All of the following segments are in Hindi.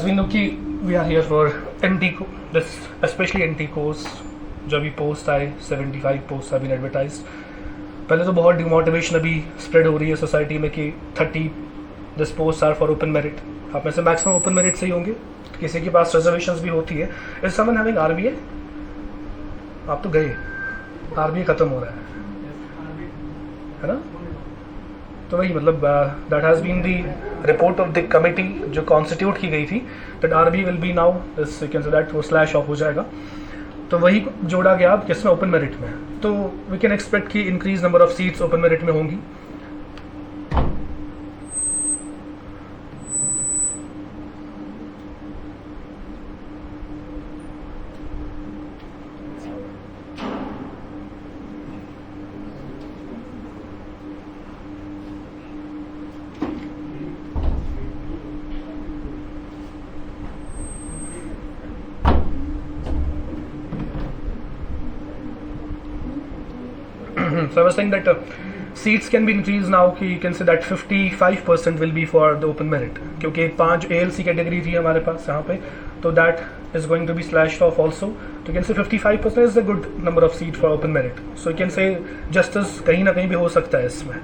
as we know कि we are here for NT this especially NT course जो अभी पोस्ट आए 75 पोस्ट have been advertised। पहले तो बहुत डिमोटिवेशन अभी स्प्रेड हो रही है सोसाइटी में कि 30 this post are for open merit. आप में से मैक्सिमम ओपन मेरिट से ही होंगे, किसी के पास रिजर्वेशंस भी होती है। Is someone having RBA? आप तो गए, आरबीए खत्म हो रहा है ना? तो वही मतलब that has been the report of the committee जो कॉन्स्टिट्यूट की गई थी, that RBA will be now this you can say that वो स्लैश ऑफ हो जाएगा। तो वही जोड़ा गया अब किसमें? ओपन मेरिट में। तो वी कैन एक्सपेक्ट कि increase number of seats open merit में होंगी। So I was saying that seats can be increased now कि you can say that 55% will be for the open merit, क्योंकि 5 ALC कैटेगरी थी हमारे पास यहाँ पे, तो that is going to be slashed off also। तो you can say 55% is a good number of seat for open merit। So you can say justice कहीं ना कहीं भी हो सकता है इसमें,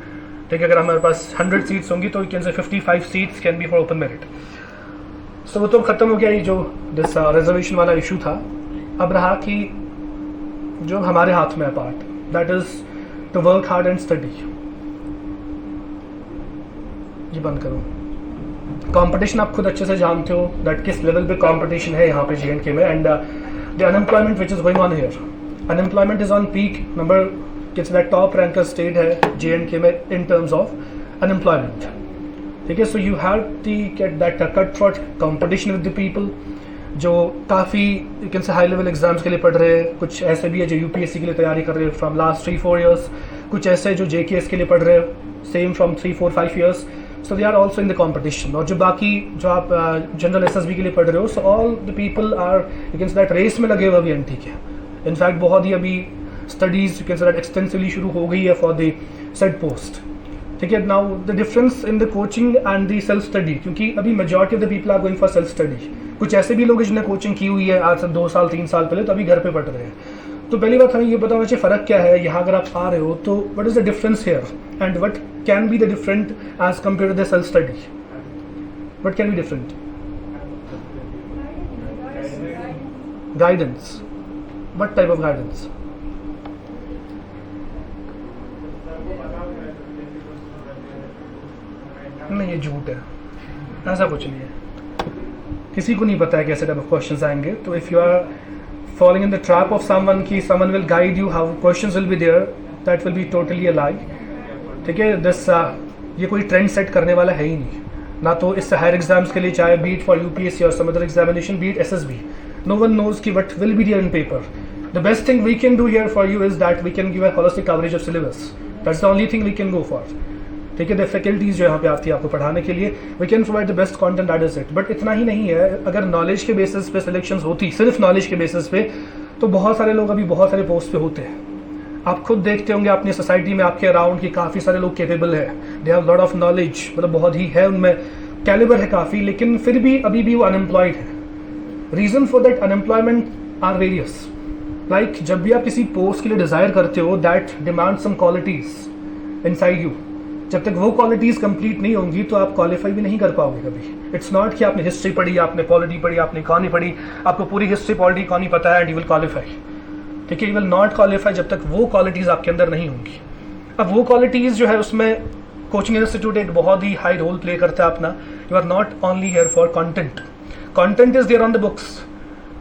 ठीक है। अगर हमारे पास 100 सीट्स होंगी तो you can say 55 seats can be for open merit। So वो तो ख़त्म हो गया ये जो दिस रिजर्वेशन वाला इशू था। अब रहा कि जो हमारे हाथ में है part, that is to work hard and study। ये बंद करो। कंपटीशन आप खुद अच्छे से जानते हो दैट किस लेवल पे कंपटीशन है यहाँ पे JNK में, and the unemployment which is going on here, unemployment is on peak. Number किस दैट टॉप रैंकर स्टेट है JNK में इन टर्म्स ऑफ अनएम्प्लॉयमेंट, ठीक है। So you have to get that cut throat competition with the people जो काफ़ी you can say high level exams के लिए पढ़ रहे हैं। कुछ ऐसे भी है जो UPSC के लिए तैयारी कर रहे हैं फ्रॉम लास्ट 3-4 ईयर्स, कुछ ऐसे जो JKS के लिए पढ़ रहे हैं same from 3-4-5 years. So they are also in the competition. और जो बाकी जो आप जनरल SSB के लिए पढ़ रहे हो, so all the people are you can say that race में लगे हुए अभी NT के। इनफैक्ट बहुत ही अभी studies you can say that extensively शुरू हो गई है फॉर द सेट पोस्ट, ठीक है। Now the difference in the coaching and the self study, क्योंकि अभी majority of the people are going for self study. कुछ ऐसे भी लोग जिन्हें कोचिंग की हुई है आज से 2 साल 3 साल पहले, तो अभी घर पे पढ़ रहे हैं। तो पहली बात हमें ये पता होना चाहिए फ़र्क क्या है यहाँ अगर आप आ रहे हो तो what is the difference here and what can be the different edge compare to the self study. What can be different? Guidance. What type of guidance? नहीं, ये झूठ है, ऐसा कुछ नहीं है। किसी को नहीं पता है कैसे टाइप ऑफ क्वेश्चंस आएंगे। तो if you are following in the trap of someone कि someone will guide you how questions will be there, that will be totally a lie, ठीक है। दिस ये कोई ट्रेंड सेट करने वाला है ही नहीं, ना तो इससे हायर एग्जाम्स के लिए, चाहे बीट फॉर UPSC और some other examination, beat SSB, no one knows कि what will be there in paper. The best thing we can do here for you is that we can give a holistic coverage of syllabus. That's the only thing we can go for, ठीक है। द फैकल्टीज जो यहाँ पे आती है आपको पढ़ाने के लिए, we can provide the best content, that is it. But इतना ही नहीं है, अगर नॉलेज के बेसिस पे सिलेक्शंस होती, सिर्फ नॉलेज के बेसिस पे, तो बहुत सारे लोग अभी बहुत सारे पोस्ट पे होते हैं। आप खुद देखते होंगे अपनी सोसाइटी में आपके अराउंड कि काफ़ी सारे लोग कैपेबल है, they have lot of knowledge, मतलब बहुत ही है उनमें, कैलिबर है काफ़ी, लेकिन फिर भी अभी भी वो अनएम्प्लॉयड है। Reason for that unemployment are various. Like जब भी आप किसी पोस्ट के लिए डिज़ायर करते हो, that demand some qualities inside you. जब तक वो क्वालिटीज़ कंप्लीट नहीं होंगी तो आप क्वालिफाई भी नहीं कर पाओगे कभी। इट्स नॉट कि आपने हिस्ट्री पढ़ी, आपने पॉलिटी पढ़ी, आपने इकॉनमी पढ़ी, आपको पूरी हिस्ट्री पॉलिटी इकॉनमी पता है एंड यू विल क्वालिफाई, ठीक है। यू विल नॉट क्वालिफाई जब तक वो क्वालिटीज़ आपके अंदर नहीं होंगी। अब वो क्वालिटीज़ जो है उसमें कोचिंग इंस्टीट्यूट एक बहुत ही हाई रोल प्ले करता है अपना। You are not only here for content, content is there on the books,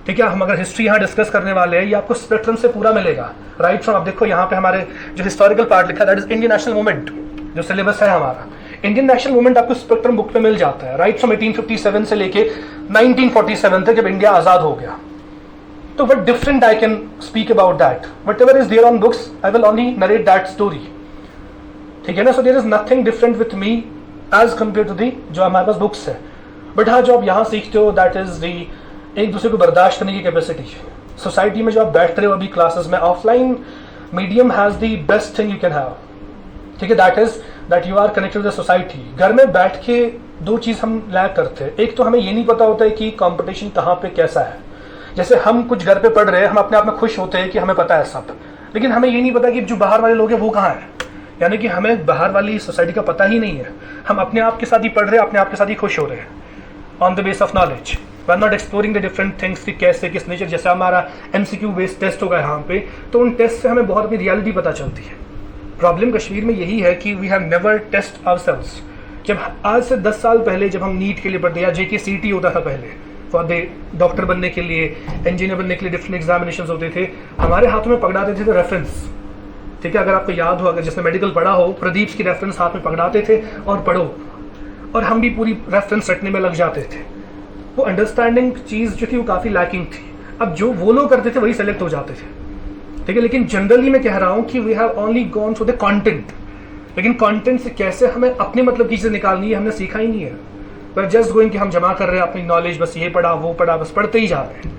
ठीक है। हम अगर हिस्ट्री यहाँ डिस्कस करने वाले हैं, ये आपको स्पेक्ट्रम से पूरा मिलेगा, राइट फ्रॉम, आप देखो यहाँ पे हमारे जो हिस्टोरिकल पार्ट लिखा है that is Indian national movement, जो सिलेबस है हमारा इंडियन नेशनल मूवमेंट आपको स्पेक्ट्रम बुक पे मिल जाता है, राइट फ्रॉम 1857 से लेके 1947 तक जब इंडिया आज़ाद हो गया। तो what different I can speak about that, whatever is there on books I will only narrate that story, ठीक है ना। So there is nothing different with me as compare to the जो हमारे पास बुक्स है। बट हाँ, जो आप यहाँ सीखते हो दैट इज दी एक दूसरे को बर्दाश्त करने की कैपेसिटी। सोसाइटी में जो आप बैठ रहे हो अभी क्लासेस में, offline medium has the best thing you can have, ठीक है। That is that you are connected with the society. घर में बैठ के दो चीज़ हम लैक करते हैं। एक तो हमें ये नहीं पता होता है कि कंपटीशन कहाँ पे कैसा है। जैसे हम कुछ घर पे पढ़ रहे हैं, हम अपने आप में खुश होते हैं कि हमें पता है सब, लेकिन हमें ये नहीं पता कि जो बाहर वाले लोग हैं वो कहाँ है। यानी कि हमें बाहर वाली सोसाइटी का पता ही नहीं है। हम अपने आप के साथ ही पढ़ रहे हैं, अपने आप के साथ ही खुश हो रहे हैं on the base of knowledge. We are not exploring the different things कि कैसे किस नेचर। जैसे हमारा MCQ बेस्ड टेस्ट होगा यहाँ पे, तो उन टेस्ट से हमें बहुत अपनी रियलिटी पता चलती है। प्रॉब्लम कश्मीर में यही है कि we have never test ourselves. जब आज से 10 साल पहले जब हम नीट के लिए पढ़ते या JKCT होता था पहले फॉर द डॉक्टर बनने के लिए, इंजीनियर बनने के लिए डिफरेंट एग्जामिनेशंस होते थे, हमारे हाथों में पकड़ाते थे रेफरेंस। ठीक है, अगर आपको याद हो, अगर जिसने मेडिकल पढ़ा हो, प्रदीप की रेफरेंस हाथ में पकड़ाते थे और पढ़ो, और हम भी पूरी रेफरेंस रटने में लग जाते थे। वो अंडरस्टैंडिंग चीज़ जो थी वो काफ़ी लैकिंग थी। अब जो वो लोग करते थे वही सेलेक्ट हो जाते थे। ठीक है, लेकिन जनरली मैं कह रहा हूँ कि we have only gone through the content, लेकिन कंटेंट से कैसे हमें अपने मतलब की चीज़ें निकालनी है हमने सीखा ही नहीं है। पर जस्ट गोइंग कि हम जमा कर रहे हैं अपनी नॉलेज, बस ये पढ़ा वो पढ़ा, बस पढ़ते ही जा रहे हैं।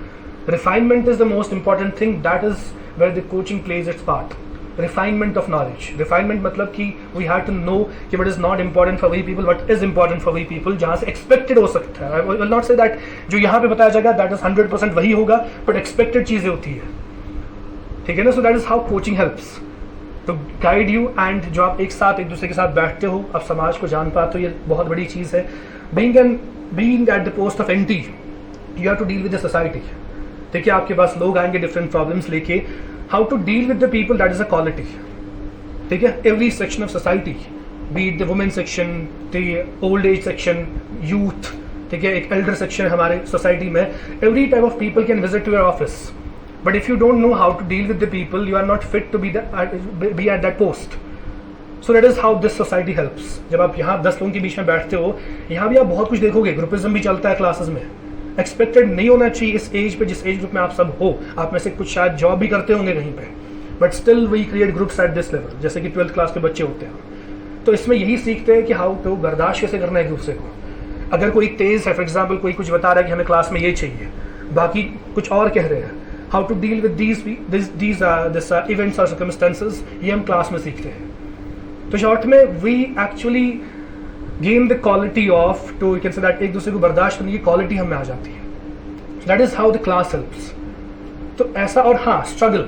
Refinement is the most important thing, that is where the coaching plays its part. Refinement of knowledge. Refinement मतलब कि वी हैव टू नो कि what is not important for we people, what is important for we people, जहाँ से एक्सपेक्टेड हो सकता है। I will not say that जो यहाँ पे बताया जाएगा दैट इज 100% वही होगा, बट एक्सपेक्टेड चीज़ें होती है। ठीक है ना, सो that is how coaching helps तो गाइड यू। एंड जो आप एक साथ एक दूसरे के साथ बैठते हो, आप समाज को जान पाते हो, ये बहुत बड़ी चीज़ है। Being at the post of anti, you have to deal with the society. ठीक है, आपके पास लोग आएंगे डिफरेंट प्रॉब्लम्स लेके, how to deal with the people, that is a quality. ठीक है, every section of society, be it the women section, the old age section, youth, ठीक है, एक एल्डर सेक्शन हमारे सोसाइटी में, every type of people can visit to your office. But if you don't know how to deal with the people, you are not fit to be at that post. So that is how this society helps. जब आप यहाँ 10 लोगों के बीच में बैठते हो, यहाँ भी आप बहुत कुछ देखोगे। ग्रुपिज्म भी चलता है क्लासेस में। एक्सपेक्टेड नहीं होना चाहिए इस एज पे, जिस एज ग्रुप में आप सब हो। आप में से कुछ शायद जॉब भी करते होंगे कहीं पे, but still we create groups at this level, जैसे कि 12th क्लास के बच्चे होते हैं। तो इसमें यही सीखते हैं कि हाउ टू बर्दाश्त कैसे करना है एक दूसरे को। अगर कोई तेज है, फॉर एग्जाम्पल कोई कुछ बता रहा है कि हमें क्लास में ये चाहिए, बाकी कुछ और कह रहे हैं, how to deal with these events or circumstances, ये हम क्लास में सीखते हैं। तो शॉर्ट में we actually gain the quality of to, you can say that, एक दूसरे को बर्दाश्त करने की क्वालिटी हमें आ जाती है। That is how the class helps. तो ऐसा, और हाँ, struggle,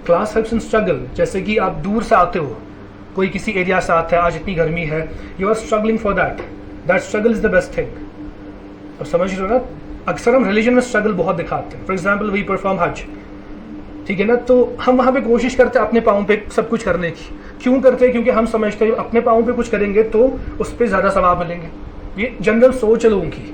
class helps in struggle. जैसे कि आप दूर से आते हो, कोई किसी एरिया से आता है, आज इतनी गर्मी है, you are struggling for that struggle is the best thing. अब समझ रहे हो ना, अक्सर हम रिलीजन में स्ट्रगल बहुत दिखाते हैं। फॉर एग्जाम्पल वी परफॉर्म हज, ठीक है ना, तो हम वहाँ पे कोशिश करते हैं अपने पाँव पे सब कुछ करने की। क्यों करते हैं? क्योंकि हम समझते हैं अपने पाँव पे कुछ करेंगे तो उस पर ज़्यादा सवाब मिलेंगे। ये जनरल सोच है लोगों की,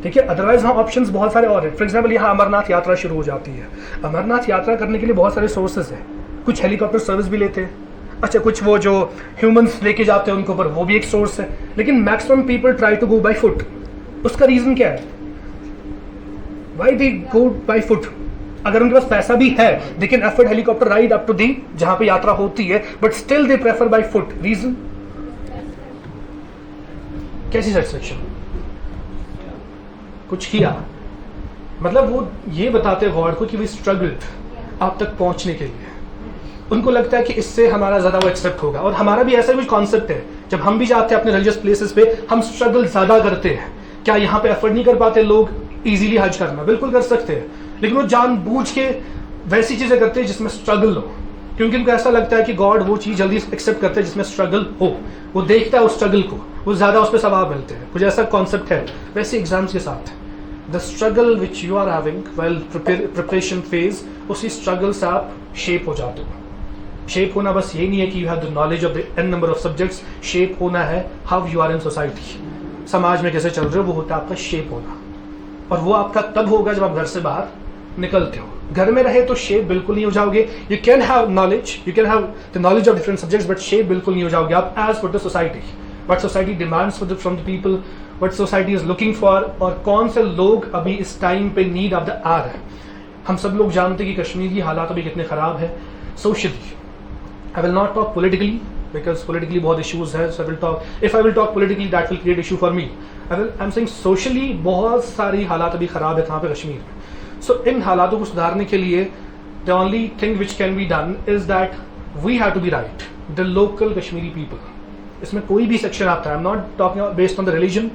ठीक है। अदरवाइज हाँ, ऑप्शंस बहुत सारे और हैं। फॉर एग्जाम्पल यहाँ अमरनाथ यात्रा शुरू हो जाती है। अमरनाथ यात्रा करने के लिए बहुत सारे सोर्सेज हैं। कुछ हेलीकॉप्टर सर्विस भी लेते हैं, अच्छा, कुछ वो जो ह्यूमंस लेके जाते हैं उनको, पर वो भी एक सोर्स है। लेकिन maximum people try to go by foot. उसका रीज़न क्या है? Why they go by foot? अगर उनके पास पैसा भी है, they can afford helicopter ride up to the जहां पे यात्रा होती है, but still they prefer by foot. Reason? कैसी सेटिस्फेक्शन? कुछ किया, मतलब वो ये बताते हैं गॉड को कि वी स्ट्रगल्ड आप तक पहुंचने के लिए। उनको लगता है कि इससे हमारा ज्यादा वो एक्सेप्ट होगा। और हमारा भी ऐसा कुछ कॉन्सेप्ट है, जब हम भी जाते हैं अपने रिलीजियस प्लेसेस पे, हम स्ट्रगल ज्यादा करते हैं। क्या यहाँ पे एफर्ट नहीं कर पाते लोग इजीली हज करना? बिल्कुल कर सकते हैं, लेकिन वो जानबूझ के वैसी चीजें करते हैं जिसमें स्ट्रगल हो, क्योंकि उनको ऐसा लगता है कि गॉड वो चीज जल्दी एक्सेप्ट करते हैं जिसमें स्ट्रगल हो। वो देखता है उस स्ट्रगल को, वो ज्यादा उस पर सवाब मिलते हैं। कुछ ऐसा कॉन्सेप्ट है। वैसे एग्जाम्स के साथ the struggle which you are having well preparation phase, उसी स्ट्रगल से आप शेप हो जाते हो। शेप होना बस ये नहीं है कि you have the knowledge of the N number of subjects. Shape होना है how you are in society, समाज में कैसे चल रहे हो, वो होता है आपका शेप होना। और वो आपका तब होगा जब आप घर से बाहर निकलते हो। घर में रहे तो शेप बिल्कुल नहीं हो जाओगे। You can have knowledge, you can have the knowledge of different subjects, but shape बिल्कुल नहीं हो जाओगे आप as per the society. What society demands from the people, what society is looking for, और कौन से लोग अभी इस टाइम पे नीड ऑफ द आवर है। हम सब लोग जानते हैं कि कश्मीर की हालात अभी कितने खराब है socially. I will not talk politically because politically बहुत issues है, so if I will talk politically that will create issue for me. I'm saying socially बहुत सारी हालात अभी ख़राब है कहाँ पे, कश्मीर में। So इन हालातों को सुधारने के लिए the only thing which can be done is that we have to be right, the local Kashmiri people. इसमें कोई भी सेक्शन आता है, I am not talking based on the religion,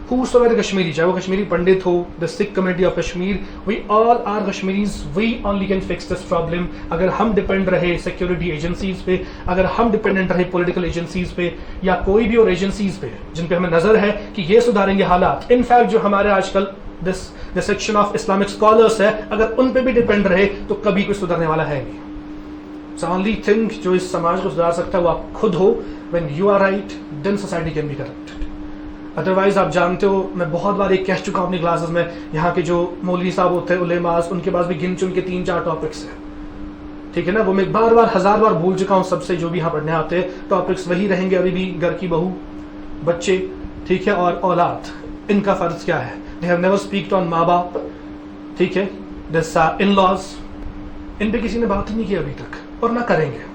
whosoever Kashmiri, चाहे वो कश्मीरी पंडित हो, the Sikh community of Kashmir, we all are Kashmiris, we only can fix this problem. अगर हम डिपेंड रहे सिक्योरिटी एजेंसीज पे, अगर हम डिपेंडेंट रहे पॉलिटिकल एजेंसीज पे या कोई भी और एजेंसीज पे जिन पे हमें नजर है कि ये सुधारेंगे हालात, इनफैक्ट जो हमारे आजकल this section of Islamic scholars है, अगर उन पे भी डिपेंड रहे तो कभी कुछ सुधरने वाला है नहीं। सो ओनली थिंग जो इस समाज को सुधार सकता है वो आप खुद हो। When you are right then society can be corrected. Otherwise आप जानते हो, मैं बहुत बार एक कह चुका हूँ अपनी क्लासेस में, यहाँ के जो मौलवी साहब होते हैं उलेमास, उनके पास भी गिन चुन के 3-4 टॉपिक्स हैं, ठीक है ना, वो मैं बार बार 1000 बार भूल चुका हूँ सबसे, जो भी यहाँ पढ़ने आते हैं टॉपिक्स वही रहेंगे अभी भी, घर की बहू, बच्चे, ठीक है, और औलाद, इनका फर्ज क्या है। दे हैव नेवर स्पीक्ड ऑन माँ बाप, ठीक है, दिस इन लॉज, इन पे किसी ने बात ही नहीं की अभी तक और ना करेंगे,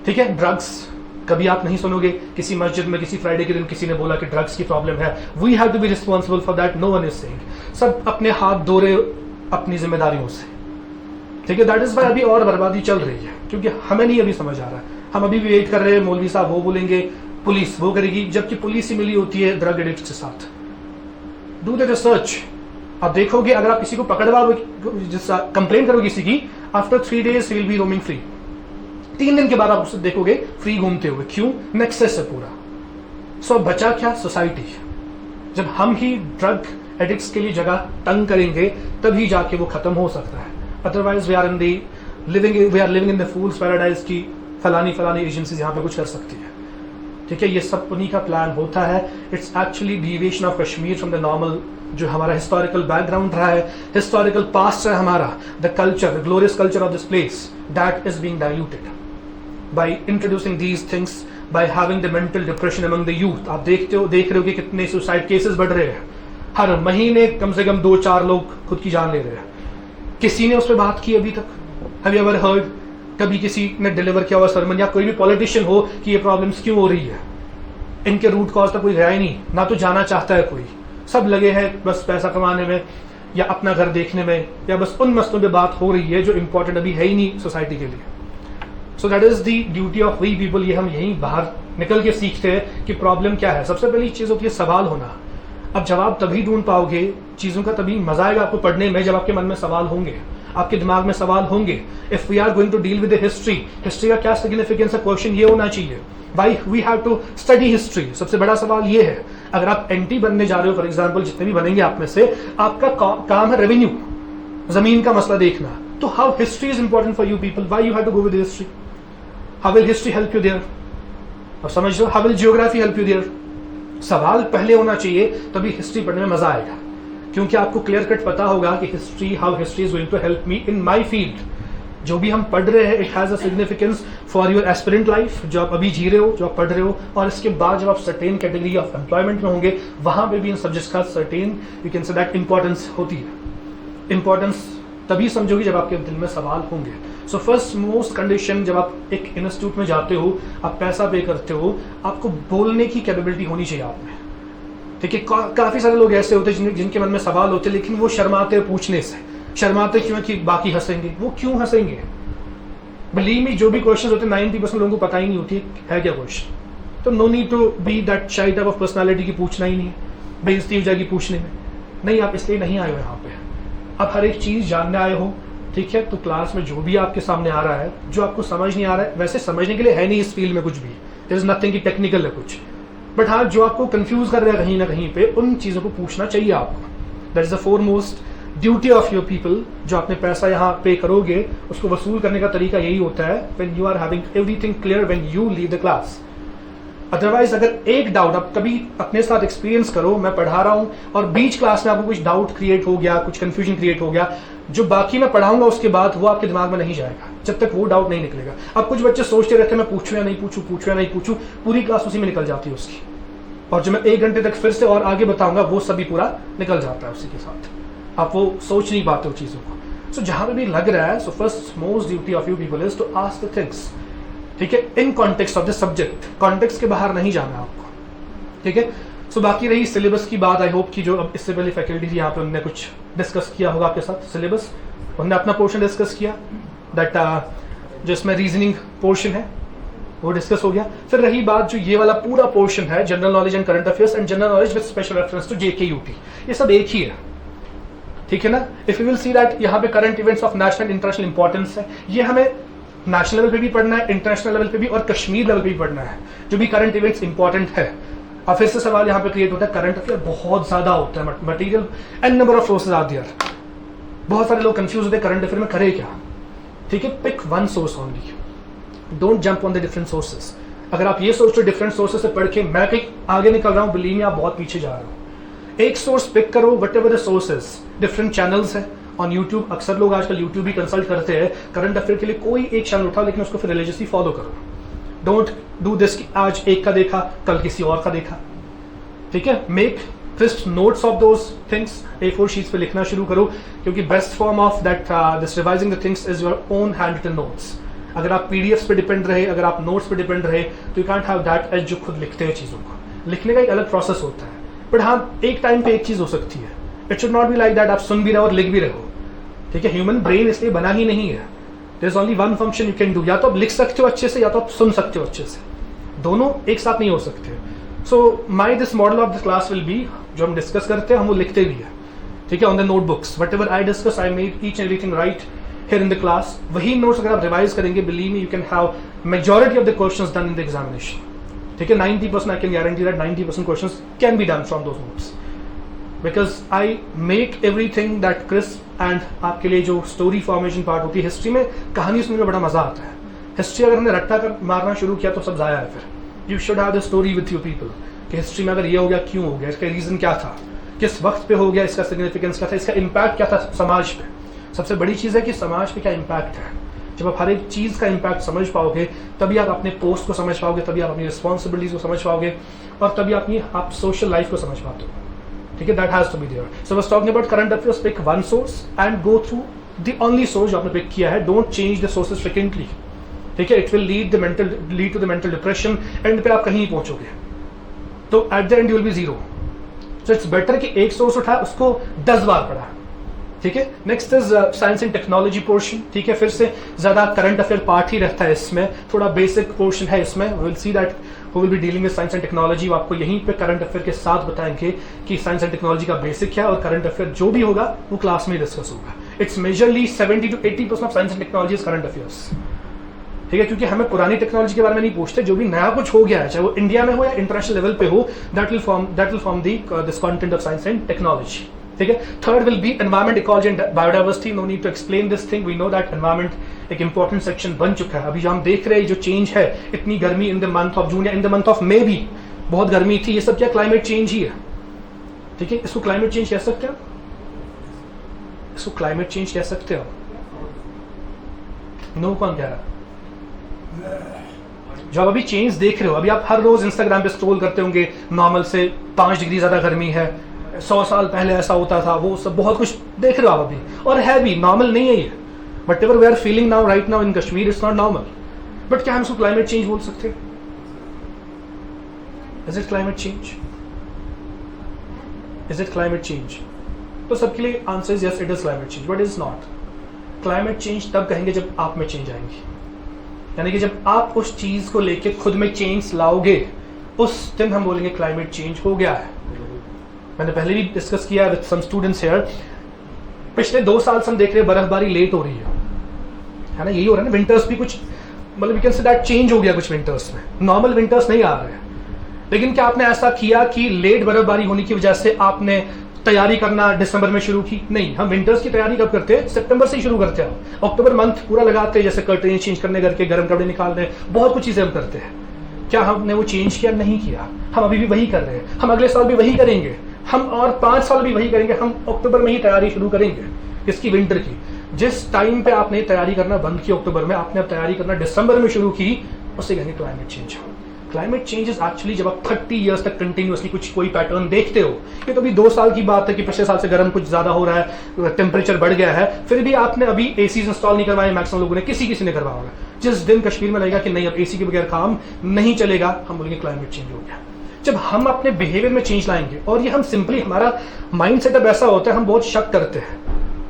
ठीक है। ड्रग्स कभी आप नहीं सुनोगे किसी मस्जिद में किसी फ्राइडे के दिन किसी ने बोला कि ड्रग्स की प्रॉब्लम है, we have to be responsible for that, no one is saying. सब अपने हाथ धो रहे अपनी जिम्मेदारियों से, ठीक है। दैट इज वाई अभी और बर्बादी चल रही है, क्योंकि हमें नहीं अभी समझ आ रहा है, हम अभी भी वेट कर रहे हैं, मौलवी साहब वो बोलेंगे, पुलिस वो करेगी, जबकि पुलिस ही मिली होती है ड्रग एडिक्ट के साथ। डू द रिसर्च, आप देखोगे अगर आप किसी को पकड़वाओगे, कंप्लेन करोगे किसी की, after 3 days he will B roaming free. 3 दिन के बाद आप उसे देखोगे फ्री घूमते हुए, क्यों? नेक्सस है पूरा। सो बचा क्या? सोसाइटी। जब हम ही ड्रग एडिक्ट्स के लिए जगह तंग करेंगे तभी जाके वो खत्म हो सकता है। Otherwise we are living in the fools paradise की फलानी एजेंसीज यहाँ पे कुछ कर सकती है, ठीक है। ये सब उन्हीं का प्लान होता है। It's actually deviation of Kashmir from the normal, जो हमारा हिस्टोरिकल बैकग्राउंड रहा है, हिस्टोरिकल पास्ट है हमारा, the culture, the glorious culture of this place, that is being diluted by introducing these things, by having the mental depression among the youth। आप देख रहे हो कि कितने सुसाइड केसेस बढ़ रहे हैं, हर महीने कम से कम 2-4 लोग खुद की जान ले रहे हैं। किसी ने उस पर बात की अभी तक? Have you ever heard? कभी किसी ने डिलीवर किया हुआ सरमन या कोई भी पॉलिटिशियन हो कि ये प्रॉब्लम्स क्यों हो रही है? इनके रूट कॉज तक कोई गया ही नहीं, ना तो जाना चाहता है कोई, सब लगे हैं बस पैसा कमाने में या अपना घर देखने में, या बस उन मसलों पे बात हो रही है जो इंपॉर्टेंट अभी है ही नहीं सोसाइटी के लिए। So that is the duty of we people. ये हम यहीं बाहर निकल के सीखते हैं कि प्रॉब्लम क्या है। सबसे पहली चीज होती है सवाल होना। अब जवाब तभी ढूंढ पाओगे, चीजों का तभी मजा आएगा आपको पढ़ने में, जब आपके मन में सवाल होंगे, आपके दिमाग में सवाल होंगे। If we are going to deal with history, history का क्या सिग्निफिकेंस है, क्वेश्चन ये होना चाहिए, why we have to study history. सबसे बड़ा सवाल ये है, अगर आप एंटी बनने जा रहे हो, फॉर एग्जाम्पल जितने भी बनेंगे आप में से, आपका काम है रेवेन्यू, जमीन का मसला देखना, तो how history is important for you people, why you have to go with history, how will history help you there. अब समझ लो, how will geography help you there. सवाल पहले होना चाहिए, तभी हिस्ट्री पढ़ने में मजा आएगा, क्योंकि आपको क्लियर कट पता होगा कि history, how history is going to help me in my field. जो भी हम पढ़ रहे हैं, it has a significance for your aspirant life, जो आप अभी जी रहे हो, जो आप पढ़ रहे हो, और इसके बाद जब आप सर्टेन कैटेगरी ऑफ एम्प्लॉयमेंट में होंगे, वहां पे भी इन सब्जेक्ट्स का certain, you can say that importance होती है। इंपॉर्टेंस तभी समझोगे जब आपके दिल में सवाल होंगे। सो फर्स्ट मोस्ट कंडीशन, जब आप एक इंस्टीट्यूट में जाते हो, आप पैसा पे करते हो, आपको बोलने की कैपेबिलिटी होनी चाहिए आप में, ठीक है। काफी सारे लोग ऐसे होते हैं जिनके मन में सवाल होते हैं, लेकिन वो शर्माते हैं पूछने से। शर्माते क्यों? कि बाकी हंसेंगे। वो क्यों हंसेंगे? बिलीव मी, जो भी क्वेश्चन होते हैं 90% लोगों को पता ही नहीं होती है क्या क्वेश्चन। तो no need to be that shy type of personality की पूछना ही नहीं है, बेइज्जती हो जाएगी पूछने में। नहीं, आप इसलिए नहीं आए हो यहाँ पे, आप हर एक चीज जानने आए हो, ठीक है। तो क्लास में जो भी आपके सामने आ रहा है, जो आपको समझ नहीं आ रहा है, वैसे समझने के लिए है नहीं इस फील्ड में कुछ भी, देयर इज नथिंग की टेक्निकल है कुछ, बट हाँ जो आपको कंफ्यूज कर रहा है कहीं ना कहीं पे, उन चीजों को पूछना चाहिए आपको। That is the foremost duty of your people. जो आपने पैसा यहाँ पे करोगे, उसको वसूल करने का तरीका यही होता है, when you are having everything clear when you leave the class. Otherwise अगर एक डाउट, आप कभी अपने साथ एक्सपीरियंस करो, मैं पढ़ा रहा हूँ और बीच क्लास में आपको कुछ डाउट क्रिएट हो गया, कुछ कंफ्यूजन क्रिएट हो गया, जो बाकी मैं पढ़ाऊंगा उसके बाद वो आपके दिमाग में नहीं जाएगा जब तक वो डाउट नहीं निकलेगा। अब कुछ बच्चे सोचते रहते हैं मैं पूछूं या नहीं पूछूं, पूरी क्लास उसी में निकल जाती है उसकी, और जो मैं 1 घंटे तक फिर से और आगे बताऊंगा वो सभी पूरा निकल जाता है उसी के साथ। आप वो सोच नहीं पाते हो चीजों को। सो जहां पे भी लग रहा है, so first most duty of you people is to ask the things, ठीक है, in context of the subject. Context के बाहर नहीं जाना आपको, ठीक है। सो बाकी रही सिलेबस की बात, आई होप कि जो अब इससे पहले फैकल्टी थी यहाँ पे उन्होंने कुछ डिस्कस किया होगा आपके साथ सिलेबस, उन्होंने अपना पोर्शन डिस्कस किया, दैट जो इसमें रीजनिंग पोर्शन है, वो डिस्कस हो गया। फिर रही बात जो ये वाला पूरा पोर्शन है, general knowledge and current affairs and general knowledge with special reference to JK UT, ये सब एक ही है, ठीक है ना। If you will see that यहाँ पे current events of national international importance है, ये हमें नेशनल लेवल पे भी पढ़ना है, इंटरनेशनल लेवल पे भी और कश्मीर लेवल पे भी पढ़ना है, जो भी करंट इवेंट्स इंपॉर्टेंट है। और फिर से सवाल यहाँ पे क्रिएट होता है, करंट अफेयर बहुत ज्यादा होता है, material and number of sources are there. बहुत सारे लोग कंफ्यूज होते हैं करंट अफेयर में करे क्या, ठीक है। Pick one source only, don't jump on the different sources. अगर आप ये सोचते हो डिफरेंट सोर्सेज से पढ़ के मैं कहीं आगे निकल रहा हूँ, बिलीव मी आप बहुत पीछे जा रहे हो। एक सोर्स पिक करो, what ever the sources, different channels है ऑन यूट्यूब। अक्सर लोग आजकल यूट्यूब भी कंसल्ट करते हैं करंट अफेयर के लिए, कोई एक चैनल उठाओ लेकिन उसको फिर रिलीजियसली फॉलो करो। डोंट डू दिस कि आज एक का देखा कल किसी और का देखा, ठीक है। Make crisp notes of those things, A4 sheets पे लिखना शुरू करो, क्योंकि best form of that this revising the things is your own hand written notes. अगर आप PDFs पे डिपेंड रहे, अगर आप नोट्स पे डिपेंड रहे, तो you can't have that edge जो खुद लिखते हैं चीज़ों को। लिखने का एक अलग प्रोसेस होता है, बट हाँ एक टाइम पे एक चीज़ हो सकती है। It should not be like that आप सुन भी रहे हो और लिख भी रहे हो, ठीक है। ह्यूमन ब्रेन इसलिए बना ही नहीं है, there is only one function you can do, या तो आप लिख सकते हो अच्छे से या तो आप सुन सकते हो अच्छे से, दोनों एक साथ नहीं हो सकते। So my this model of the class will be, जो हम डिस्कस करते हैं हम वो लिखते भी है, ठीक है, on the notebooks. What ever I discuss I make each and everything right here in the class। वही नोट्स अगर आप रिवाइज करेंगे, believe me you can have majority of the questions done in the examination, ठीक है। 90% I can guarantee that 90% questions can be done from those notes, because I make everything that crisp। and आपके लिए जो स्टोरी फॉर्मेशन पार्ट होती है, हिस्ट्री में कहानी सुनने में बड़ा मजा आता है। हिस्ट्री अगर हमने रट्टा कर मारना शुरू किया तो सब जाया है। फिर you should have the story with you people, कि हिस्ट्री में अगर ये हो गया क्यों हो गया, इसका रीजन क्या था, किस वक्त पे हो गया, इसका सिग्निफिकेंस क्या था, इसका इम्पैक्ट क्या था समाज पे। सबसे बड़ी चीज़ है कि समाज पे क्या इम्पैक्ट है। जब आप हर एक चीज़ का इम्पैक्ट समझ पाओगे, तभी आप अपने पोस्ट को समझ पाओगे, तभी आप अपनी रिस्पॉन्सिबिलिटीज को समझ पाओगे, और तभी आप सोशल लाइफ को समझ पाते हो, ठीक है। That has to be there. So बस talking about current affairs, pick one source and go through the only source जो आपने पिक किया है। Don't change the sources frequently, ठीक है। It will lead to the mental depression, end पे आप कहीं नहीं पहुंचोगे, तो at the end you will be zero. So it's better कि एक सोर्स उठा, उसको 10 बार पढ़ा, ठीक है। Next is science and technology portion, ठीक है। फिर से ज्यादा करंट अफेयर पार्ट ही रहता है इसमें, थोड़ा बेसिक पोर्शन है इसमें। We will see that who will be dealing with science and technology. वो आपको यहीं पे करंट अफेयर के साथ बताएंगे कि साइंस एंड टेक्नोलॉजी का बेसिक क्या है, और करंट अफेयर जो भी होगा वो क्लास में डिस्कस होगा। It's majorly 70 to 80% of science and technology is current affairs, ठीक है। क्योंकि हमें पुरानी टेक्नोलॉजी के बारे में नहीं पूछते, जो भी नया कुछ हो गया है, चाहे वो इंडिया में हो या इंटरनेशनल लेवल पे हो, that will form this content of science and technology, ठीक है। Third will be environment, ecology and biodiversity. No need to explain this thing, we know that environment एक इंपॉर्टेंट सेक्शन बन चुका है। अभी जो हम देख रहे हैं जो चेंज है, इतनी गर्मी in the month of June या in the month of May भी बहुत गर्मी थी, ये सब क्या क्लाइमेट चेंज ही है, ठीक है। इसको क्लाइमेट चेंज कह सकते हो, इसको क्लाइमेट चेंज कह सकते हो। नो कौन कह रहा? जो आप अभी चेंज देख रहे हो, अभी आप हर रोज इंस्टाग्राम पे स्क्रॉल करते होंगे, नॉर्मल से 5 डिग्री ज्यादा गर्मी है, 100 साल पहले ऐसा होता था, वो सब बहुत कुछ देख रहे हो आप अभी, और है भी नॉर्मल नहीं है ये। But ever we are feeling now right now in Kashmir, it's not normal. But क्या हम इसको क्लाइमेट चेंज बोल सकते हैं? Is it climate change? Is it climate change? तो सबके लिए answer is yes, it is climate change, but it is not. Climate change तब कहेंगे जब आप में चेंज आएंगी, यानी कि जब आप उस चीज को लेके खुद में चेंज लाओगे, उस दिन हम बोलेंगे क्लाइमेट चेंज हो गया है। मैंने पहले भी डिस्कस किया विद सम स्टूडेंट्स हियर, पिछले 2 साल से हम देख रहे हैं बर्फबारी लेट हो रही है ना, यही हो रहा है ना। विंटर्स भी कुछ मतलब we can say that change हो गया कुछ विंटर्स में, नॉर्मल विंटर्स नहीं आ रहे हैं। लेकिन क्या आपने ऐसा किया कि लेट बर्फबारी होने की वजह से आपने तैयारी करना दिसंबर में शुरू की? नहीं, हम विंटर्स की तैयारी कब करते हैं? सितंबर से ही शुरू करते हैं। अक्टूबर मंथ पूरा लगाते हैं, जैसे कर्टेन चेंज करने करके, गर्म कपड़े निकालने, बहुत कुछ चीजें हम करते हैं। क्या हमने वो चेंज किया? नहीं किया। हम अभी भी वही कर रहे हैं, हम अगले साल भी वही करेंगे, हम और 5 साल भी वही करेंगे। हम अक्टूबर में ही तैयारी शुरू करेंगे इसकी, विंटर की। जिस टाइम पे आपने तैयारी करना बंद की अक्टूबर में, आपने अब तैयारी करना दिसंबर में शुरू की, उससे कहेंगे climate change. Climate change is actually जब आप 30 ईयर्स तक कंटिन्यूअसली कोई पैटर्न देखते हो। ये तो अभी 2 साल की बात है कि पिछले साल से गर्म कुछ ज्यादा हो रहा है, टेम्परेचर बढ़ गया है, फिर भी आपने अभी एसी इंस्टॉल नहीं करवाए। मैक्सिमम लोगों ने, किसी ने करवाया होगा। जिस दिन कश्मीर में लगेगा कि नहीं अब एसी के बगैर काम नहीं चलेगा, हम बोलेंगे क्लाइमेट चेंज हो गया। जब हम अपने बिहेवियर में चेंज लाएंगे, और ये हम सिंपली, हमारा माइंड सेटअप ऐसा होता है, हम बहुत शक करते हैं।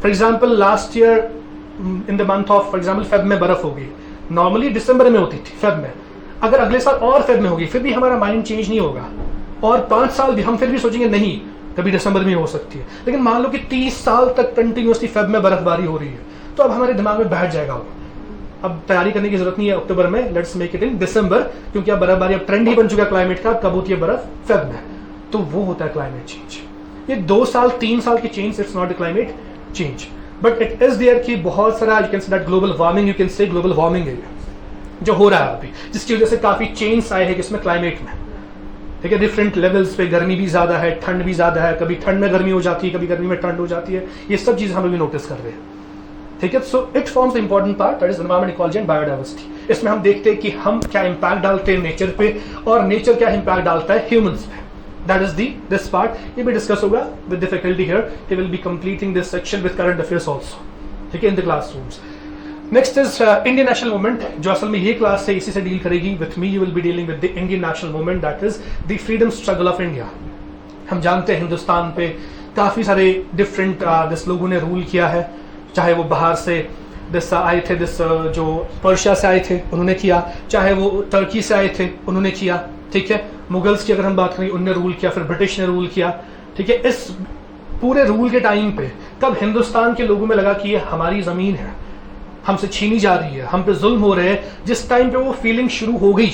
For example last year in the month of, for example Feb में बर्फ होगी, नॉर्मली दिसंबर में होती थी, फेब में। अगर अगले साल और फेब में होगी फिर भी हमारा माइंड चेंज नहीं होगा, और 5 साल भी हम फिर भी सोचेंगे नहीं कभी दिसंबर में हो सकती है। लेकिन मान लो कि 30 साल तक कंटिन्यूसली फेब में बर्फबारी हो रही है, तो अब हमारे दिमाग में बैठ जाएगा वो, अब तैयारी करने की जरूरत नहीं है अक्टूबर में, लेट्स मेक इट इन दिसंबर, क्योंकि अब बर्फबारी अब ट्रेंड ही बन चुका है क्लाइमेट का, कब होती है बर्फ, फेब में। तो वो होता है क्लाइमेट चेंज। ये 2 साल 3 साल की change, it's not a climate change, but it is there कि बहुत सारा you can say that global warming, you can say global warming है जो हो रहा है अभी, जिसकी वजह से काफी चेंज आए हैं किसमें, क्लाइमेट में। ठीक है, डिफरेंट लेवल्स पे गर्मी भी ज्यादा है, ठंड भी ज्यादा है, कभी ठंड में गर्मी हो जाती है, कभी गर्मी में ठंड हो जाती है, ये सब चीजें हम अभी नोटिस कर रहे हैं। ठीक है, so it forms the important part, that is environment, ecology and biodiversity. इसमें हम देखते हैं कि हम क्या इंपैक्ट डालते हैं नेचर पे, और नेचर क्या इंपैक्ट डालता है ह्यूमंस पे। दैट इज दिस पार्ट, ये भी डिस्कस होगा with the faculty here, he will be completing this section with current affairs also, ठीक है, in the classrooms. Next is Indian national movement, जो असल में ये क्लास है इसी से डील करेगी। With me you will be dealing with the Indian national movement, that is the freedom struggle of India. हम जानते हैं हिंदुस्तान पे काफी सारे डिफरेंट दिस लोगों ने रूल किया है, चाहे वो बाहर से दिस आए थे, दिस जो पर्शिया से आए थे उन्होंने किया, चाहे वो टर्की से आए थे उन्होंने किया। ठीक है, मुगल्स की अगर हम बात करें उन्होंने रूल किया, फिर ब्रिटिश ने रूल किया। ठीक है, इस पूरे रूल के टाइम पे कब हिंदुस्तान के लोगों में लगा कि ये हमारी जमीन है, हमसे छीनी जा रही है, हम पे जुल्म हो रहे हैं, जिस टाइम पे वो फीलिंग शुरू हो गई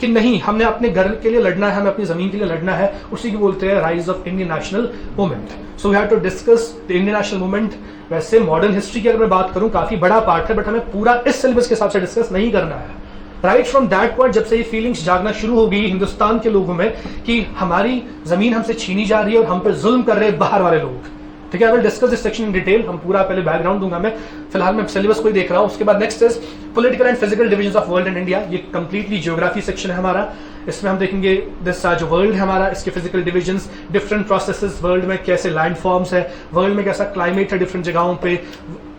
कि नहीं हमने अपने घर के लिए लड़ना है, हमें अपनी जमीन के लिए लड़ना है, उसी को बोलते हैं rise of Indian national movement. So we have to discuss the Indian national movement. वैसे मॉडर्न हिस्ट्री की अगर मैं बात करूं काफी बड़ा पार्ट है, बट हमें पूरा इस सिलेबस के हिसाब से डिस्कस नहीं करना है। राइट फ्रॉम दैट पॉइंट जब से ये फीलिंग्स जागना शुरू हो गई हिंदुस्तान के लोगों में कि हमारी जमीन हमसे छीनी जा रही है और हम पे जुल्म कर रहे हैं बाहर वाले लोग। ठीक है, I will discuss this section in detail, हम पूरा पहले बैकग्राउंड दूंगा मैं, फिलहाल मैं सिलेबस को ही देख रहा हूं। उसके बाद next is political and physical division of world and India, ये कंप्लीटली ज्योग्राफी सेक्शन है हमारा। इसमें हम देखेंगे दिस जो वर्ल्ड है हमारा, इसके physical divisions, different processes, world में कैसे लैंड फॉर्म्स है, वर्ल्ड में कैसा क्लाइमेट है डिफरेंट जगहों पे,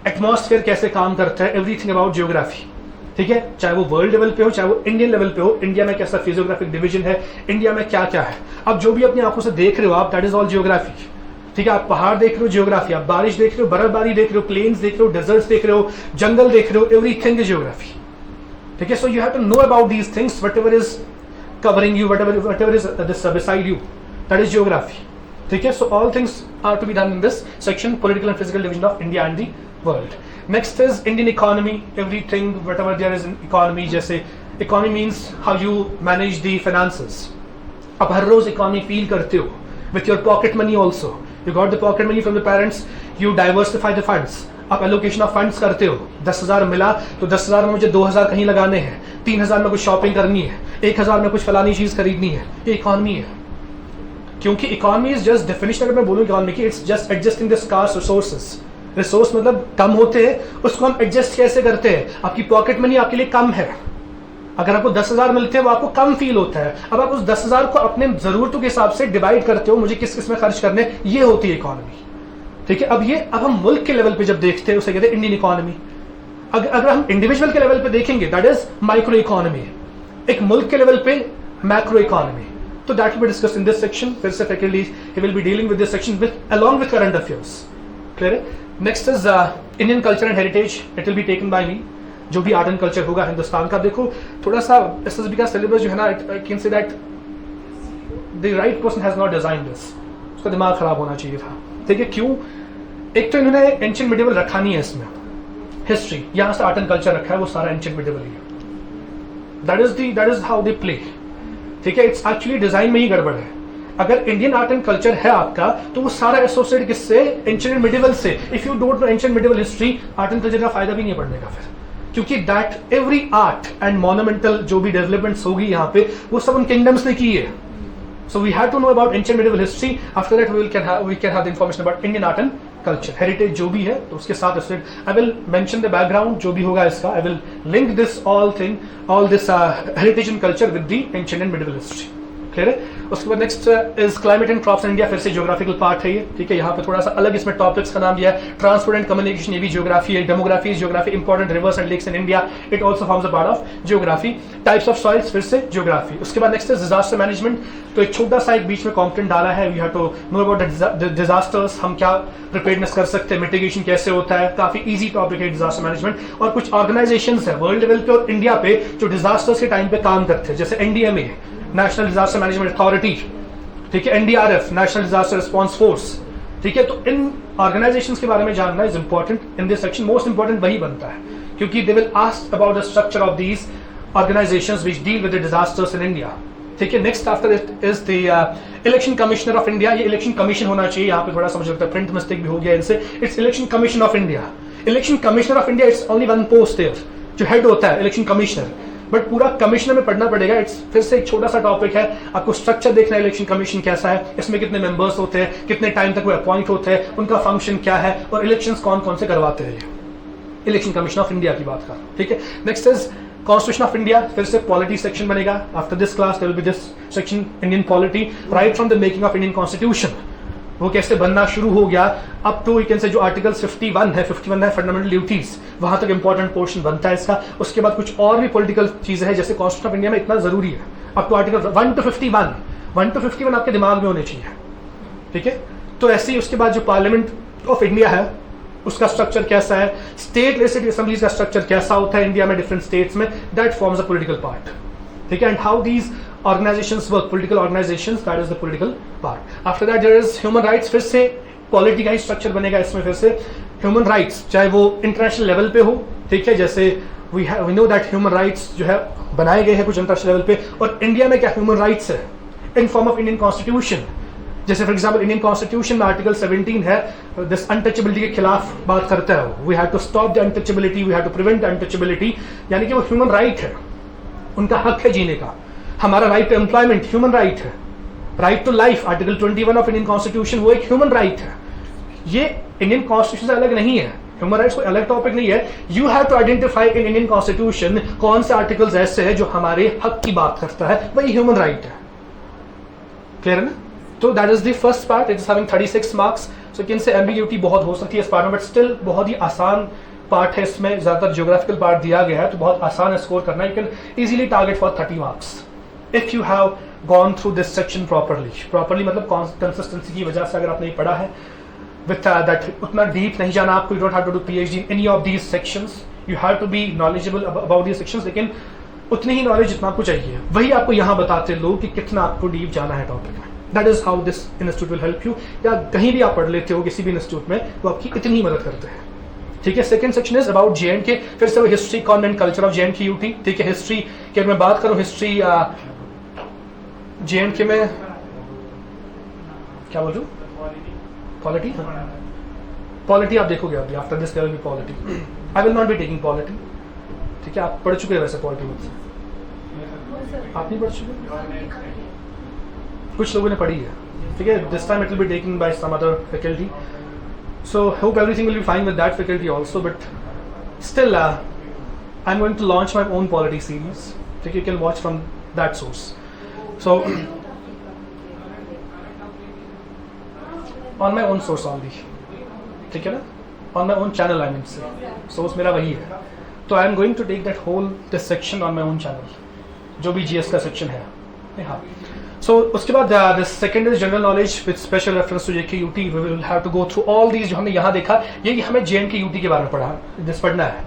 एटमॉस्फेयर कैसे काम करता है, एवरीथिंग अबाउट ज्योग्राफी। ठीक है, चाहे वो वर्ल्ड लेवल पे हो चाहे वो इंडियन लेवल पे हो, इंडिया में कैसा फिजियोग्राफिक डिवीजन है, इंडिया में क्या क्या है। अब जो भी अपनी आंखों से देख रहे हो आप, दैट इज ऑल ज्योग्राफी। ठीक है, आप पहाड़ देख रहे हो ज्योग्राफी, आप बारिश देख रहे हो, बर्फबारी देख रहे हो, प्लेन्स देख रहे हो, डेजर्ट्स देख रहे हो, जंगल देख रहे हो, एवरीथिंग इज ज्योग्राफी। ठीक है, so you have to know about these things, whatever is covering you, whatever is this beside you, that is geography. ठीक है, so all things are to be done in this section, political and physical division of India and the world. Next is Indian economy, everything whatever there is in economy, जैसे economy means how you manage the finances। आप हर रोज economy feel करते हो with your pocket money also, you got the pocket money from the parents, you diversify the funds, आप allocation of funds करते हो। 10,000 मिला तो 10,000 में मुझे 2,000 कहीं लगाने हैं, 3,000 में कुछ शॉपिंग करनी है, 1,000 में कुछ फलानी चीज खरीदनी है, ये इकोनॉमी है। क्योंकि इकोनॉमी इज जस्ट डेफिनेशन, अगर मैं बोलूँ इकोनॉमी की, it's just adjusting the scarce resources. Resource मतलब कम होते हैं, उसको हम एडजस्ट कैसे करते हैं। आपकी पॉकेट मनी आपके लिए कम है, अगर आपको 10,000 मिलते हैं वो आपको कम फील होता है, अब आप उस 10,000 को अपने जरूरतों के हिसाब से डिवाइड करते हो, मुझे किस किस में खर्च करने, ये होती है इकोनॉमी। ठीक है, अब हम मुल्क के लेवल पे जब देखते हैं उसे कहते हैं इंडियन इकोनॉमी। अगर हम इंडिविजुअल के लेवल पे देखेंगे दैट इज माइक्रो इकोनॉमी, एक मुल्क के लेवल पे मैक्रो इकोनॉमी। तो that will be discussed in this section. फिर से फैकल्टी ही will be dealing with this section with along with current affairs. Clear है। Next is Indian culture and heritage, it will be taken by me. जो भी आर्ट एंड कल्चर होगा हिंदुस्तान का, देखो थोड़ा सा एसएसबी का सिलेबस जो है ना, I can say that the right person has not design this, उसका दिमाग खराब होना चाहिए था। ठीक है, क्यों? एक तो इन्होंने एंशिएंट मिडिवल रखा नहीं है इसमें, हिस्ट्री यहाँ से आर्ट एंड कल्चर रखा है, वो सारा एंशिएंट मिडिवल ही है। That is how they play. ठीक है, इट्स एक्चुअली डिजाइन में ही गड़बड़ है। अगर इंडियन आर्ट एंड कल्चर है आपका तो वो सारा एसोसिएट किससे, एंशिएंट मिडिवल से। If you don't know ancient medieval history, art and culture का फायदा भी नहीं पड़ने का फिर, क्योंकि that every art and monumental जो भी डेवलपमेंट्स होगी यहाँ पे वो सब उन किंगडम्स ने की है। So we have to know about ancient medieval history, after that we can have the information about Indian art and culture, heritage जो भी है तो उसके साथ I will mention the background जो भी होगा इसका, I will link this all thing, all this heritage and culture with the ancient and medieval history. Clear है। उसके बाद next is climate and crops in India, फिर से ज्योग्राफिकल पार्ट है ये, ठीक है। यहाँ पे थोड़ा सा अलग इसमें टॉपिक्स का नाम दिया है, ट्रांसपोर्ट एंड कम्युनिकेशन, ये भी ज्योग्राफी है। Demography is geography, important rivers and lakes in India, it also forms a part of geography. Types of soils, फिर से ज्योग्राफी। उसके बाद नेक्स्ट इज डिजास्टर मैनेजमेंट, तो एक छोटा सा एक बीच में कॉम्पोनेंट डाला है, we have to know about disasters, हम क्या प्रिपेयर्डनेस कर सकते हैं, मिटिगेशन कैसे होता है, काफी इजी टॉपिक है डिजास्टर मैनेजमेंट। और कुछ ऑर्गेनाइजेशंस है वर्ल्ड लेवल पे और इंडिया पे जो डिजास्टर्स के टाइम पे काम करते हैं, जैसे NDMA, national disaster management authority, ठीक है, NDRF, national disaster response force, ठीक है। तो इन ऑर्गेनाइजेशंस के बारे में जानना is important in this section, most important वही बनता है, क्योंकि they will ask about the structure of these organisations which deal with the disasters in India, ठीक है। Next after it is the election commissioner of India, ये इलेक्शन कमीशन होना चाहिए, यहाँ पे थोड़ा सा मुझे लगता है प्रिंट मिस्टेक भी हो गया इनसे, it's election commission of India. Election commissioner of India, it's only one post there, जो हेड होता है इलेक्शन कमिश्नर, बट पूरा कमिश्नर में पढ़ना पड़ेगा। इट्स फिर से एक छोटा सा टॉपिक है, आपको स्ट्रक्चर देखना है इलेक्शन कमीशन कैसा है, इसमें कितने मेंबर्स होते हैं, कितने टाइम तक वो अपॉइंट होते हैं, उनका फंक्शन क्या है, और इलेक्शंस कौन कौन से करवाते हैं। इलेक्शन कमीशन ऑफ इंडिया की बात कर, ठीक है। Next is constitution of India, फिर से पॉलिटी सेक्शन बनेगा। After this class there will be this section Indian polity, right from the making of Indian constitution, वो कैसे बनना शुरू हो गया अप टू यू कैन से जो आर्टिकल 51 है फंडामेंटल ड्यूटीज, वहां तक इंपॉर्टेंट पोर्शन बनता है इसका। उसके बाद कुछ और भी पॉलिटिकल चीजें हैं, जैसे कॉन्स्टिट्यूशन ऑफ इंडिया में इतना जरूरी है अप टू आर्टिकल 1 to 51 आपके दिमाग में होने चाहिए, ठीक है। तो ऐसे ही उसके बाद जो पार्लियामेंट ऑफ इंडिया है उसका स्ट्रक्चर कैसा है, स्टेट लेजिस्लेटिव असेंबलीज का स्ट्रक्चर कैसा होता है इंडिया में डिफरेंट स्टेट्स में, that forms a political part, ठीक है। And how these organizations work, political organizations, that is the political part. After that there is human rights, फिर से पॉलिटी का ही स्ट्रक्चर बनेगा इसमें। फिर से ह्यूमन राइट्स, चाहे वो इंटरनेशनल लेवल पे हो, ठीक है, जैसे we know that human rights जो है बनाए गए हैं कुछ इंटरनेशनल लेवल पे, और इंडिया में क्या ह्यूमन राइट्स है in form of Indian constitution. जैसे फॉर एग्जाम्पल इंडियन कॉन्स्टिट्यूशन में आर्टिकल 17 है, दिस अनटचेबिलिटी के खिलाफ बात करता है, we have to stop the untouchability, we have to prevent the untouchability, यानी कि वो ह्यूमन राइट है, उनका हक है जीने का। हमारा right to employment human right है, right to life article 21 of Indian constitution, वो एक ह्यूमन राइट है। ये इंडियन कॉन्स्टिट्यूशन से अलग नहीं है, ह्यूमन राइट्स कोई अलग टॉपिक नहीं है। You have to identify in Indian constitution कौन से आर्टिकल्स ऐसे हैं जो हमारे हक की बात करता है, वही ह्यूमन राइट है, क्लियर है ना। तो that is the first part, it is having 36 marks. So can say ambiguity बहुत हो सकती है इस पार्ट में, बट स्टिल बहुत ही आसान पार्ट है, इसमें ज्यादातर ज्योग्राफिकल पार्ट दिया गया है, तो बहुत आसान है स्कोर करना। You can easily target for 30 marks if you have gone through this section properly मतलब consistency की वजह से अगर आपने पढ़ा है with that उतना डीप नहीं जाना आपको, you don't have to do PhD in any of these sections, you have to be knowledgeable about these sections, लेकिन उतनी ही नॉलेज जितना आपको चाहिए वही आपको यहाँ बताते हैं लोग कि कितना आपको डीप जाना है टॉपिक में। That is how this institute will help you, या कहीं भी आप पढ़ लेते हो किसी भी इंस्टीट्यूट में, वो आपकी इतनी ही मदद करते हैं, ठीक है। Second section is about J&K, फिर से वो history convent culture of J&K UT, ठीक है। हिस्ट्री की अगर मैं बात करूँ, हिस्ट्री J&K में क्या बोल रहा हूँ, पॉलिटी, पॉलिटी आप देखोगे अभी after this there will be polity, I will not be taking polity, ठीक है। आप पढ़ चुके हैं वैसे पॉलिटी मुझसे, आप नहीं पढ़ चुके, कुछ लोगों ने पढ़ी है, ठीक है। This time it will be taking by some other faculty, so hope everything will be fine with that faculty also, but still I'm going to launch my own polity series, ठीक है, you can watch from that source. So on my own source only, ठीक है ना, on my own channel I mean say, source मेरा वही है, तो I am going to take that whole this section on my own channel, जो भी GS का सेक्शन है, हाँ। So उसके बाद the second is general knowledge with special reference to JK UT, we will have to go through all these जो हमने यहाँ देखा, ये हमें J&K UT के बारे में पढ़ना है,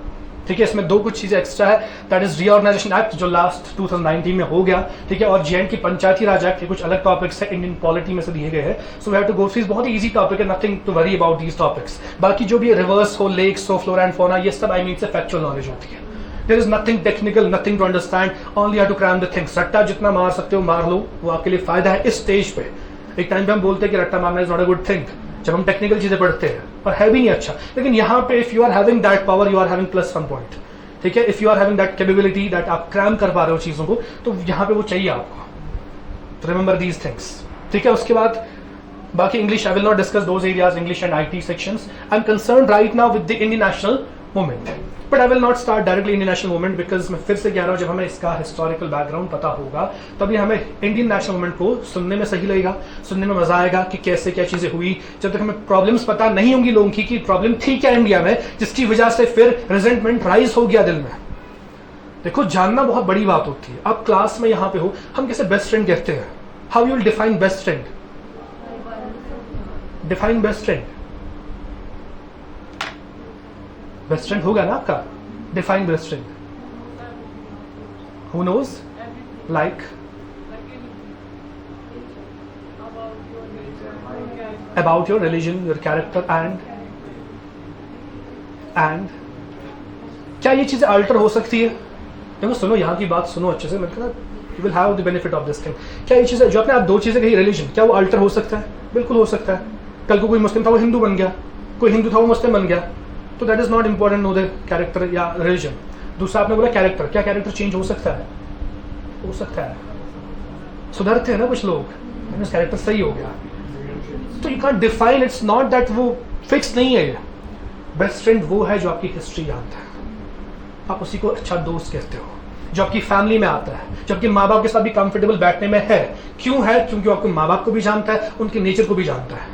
ठीक है। इसमें दो कुछ चीजें एक्स्ट्रा है, दैट इज रीऑर्गेनाइजेशन एक्ट जो लास्ट 2019 में हो गया, ठीक है, और J&K पंचायती राज एक्ट के कुछ अलग टॉपिक्स है इंडियन पॉलिटी में से दिए गए हैं। So we have to go through, बहुत ही इजी टॉपिक है, nothing to worry about these topics. बाकी जो भी रिवर्स हो, लेक्स हो, फ्लोरा एंड फौना, ये सब I mean say factual knowledge होती है। There is nothing technical, nothing to understand, only have to cram the things. रट्टा जितना मार सकते हो मार लो, वो आपके लिए फायदा है इस स्टेज पे। एक टाइम पे हम बोलते हैं कि रट्टा मारना is not a good thing जब हम टेक्निकल चीजें पढ़ते हैं, और है भी नहीं अच्छा, लेकिन यहाँ पे if you are having that power, you are having plus 1 point, ठीक है। If you are having that capability that आप क्रैम कर पा रहे हो चीजों को, तो यहाँ पे वो चाहिए आपको। रिमेंबर दीज थिंग्स, ठीक है। उसके बाद बाकी English, I will not discuss those areas, English and IT sections. I am concern right now with the Indian national movement, but I will not start directly Indian national movement, because मैं फिर से कह रहा हूँ, जब हमें इसका हिस्टोरिकल बैकग्राउंड पता होगा तभी हमें इंडियन नेशनल मूवमेंट को सुनने में सही लगेगा, सुनने में मजा आएगा कि कैसे क्या चीजें हुई। जब तक हमें प्रॉब्लम्स पता नहीं होंगी लोगों की कि प्रॉब्लम थी क्या इंडिया में, जिसकी वजह से फिर रिजेंटमेंट राइज हो गया दिल में। देखो, जानना बहुत बड़ी बात होती है। आप क्लास में यहाँ पे हो, हम कैसे बेस्ट फ्रेंड कहते हैं? How you will define best friend? Define best friend. Best friend होगा ना आपका? Define best friend. Who knows? Like about your religion, your character and क्या ये चीजें अल्टर हो सकती है? देखो सुनो, यहाँ की बात सुनो अच्छे से, मतलब you will have the benefit of this thing. क्या ये चीजें जो आपने आप दो चीजें कही, रिलीजन, क्या वो अल्टर हो सकता है? बिल्कुल हो सकता है। कल को कोई मुस्लिम था वो हिंदू बन गया, कोई हिंदू था वो मुस्लिम बन गया, तो that is not important know the character या रिलीजन। दूसरा आपने बोला कैरेक्टर, क्या कैरेक्टर चेंज हो सकता है? हो सकता है। सुधरते हैं ना कुछ लोग, कैरेक्टर सही हो गया, तो you can define, it's not that वो फिक्स नहीं है। बेस्ट फ्रेंड वो है जो आपकी हिस्ट्री जानता है, आप उसी को अच्छा दोस्त कहते हो, जो आपकी फैमिली में आता है, जो आपके माँ बाप के साथ भी कंफर्टेबल बैठने में है। क्यों है? क्योंकि वो आपके माँ बाप को भी जानता है, उनके नेचर को भी जानता है,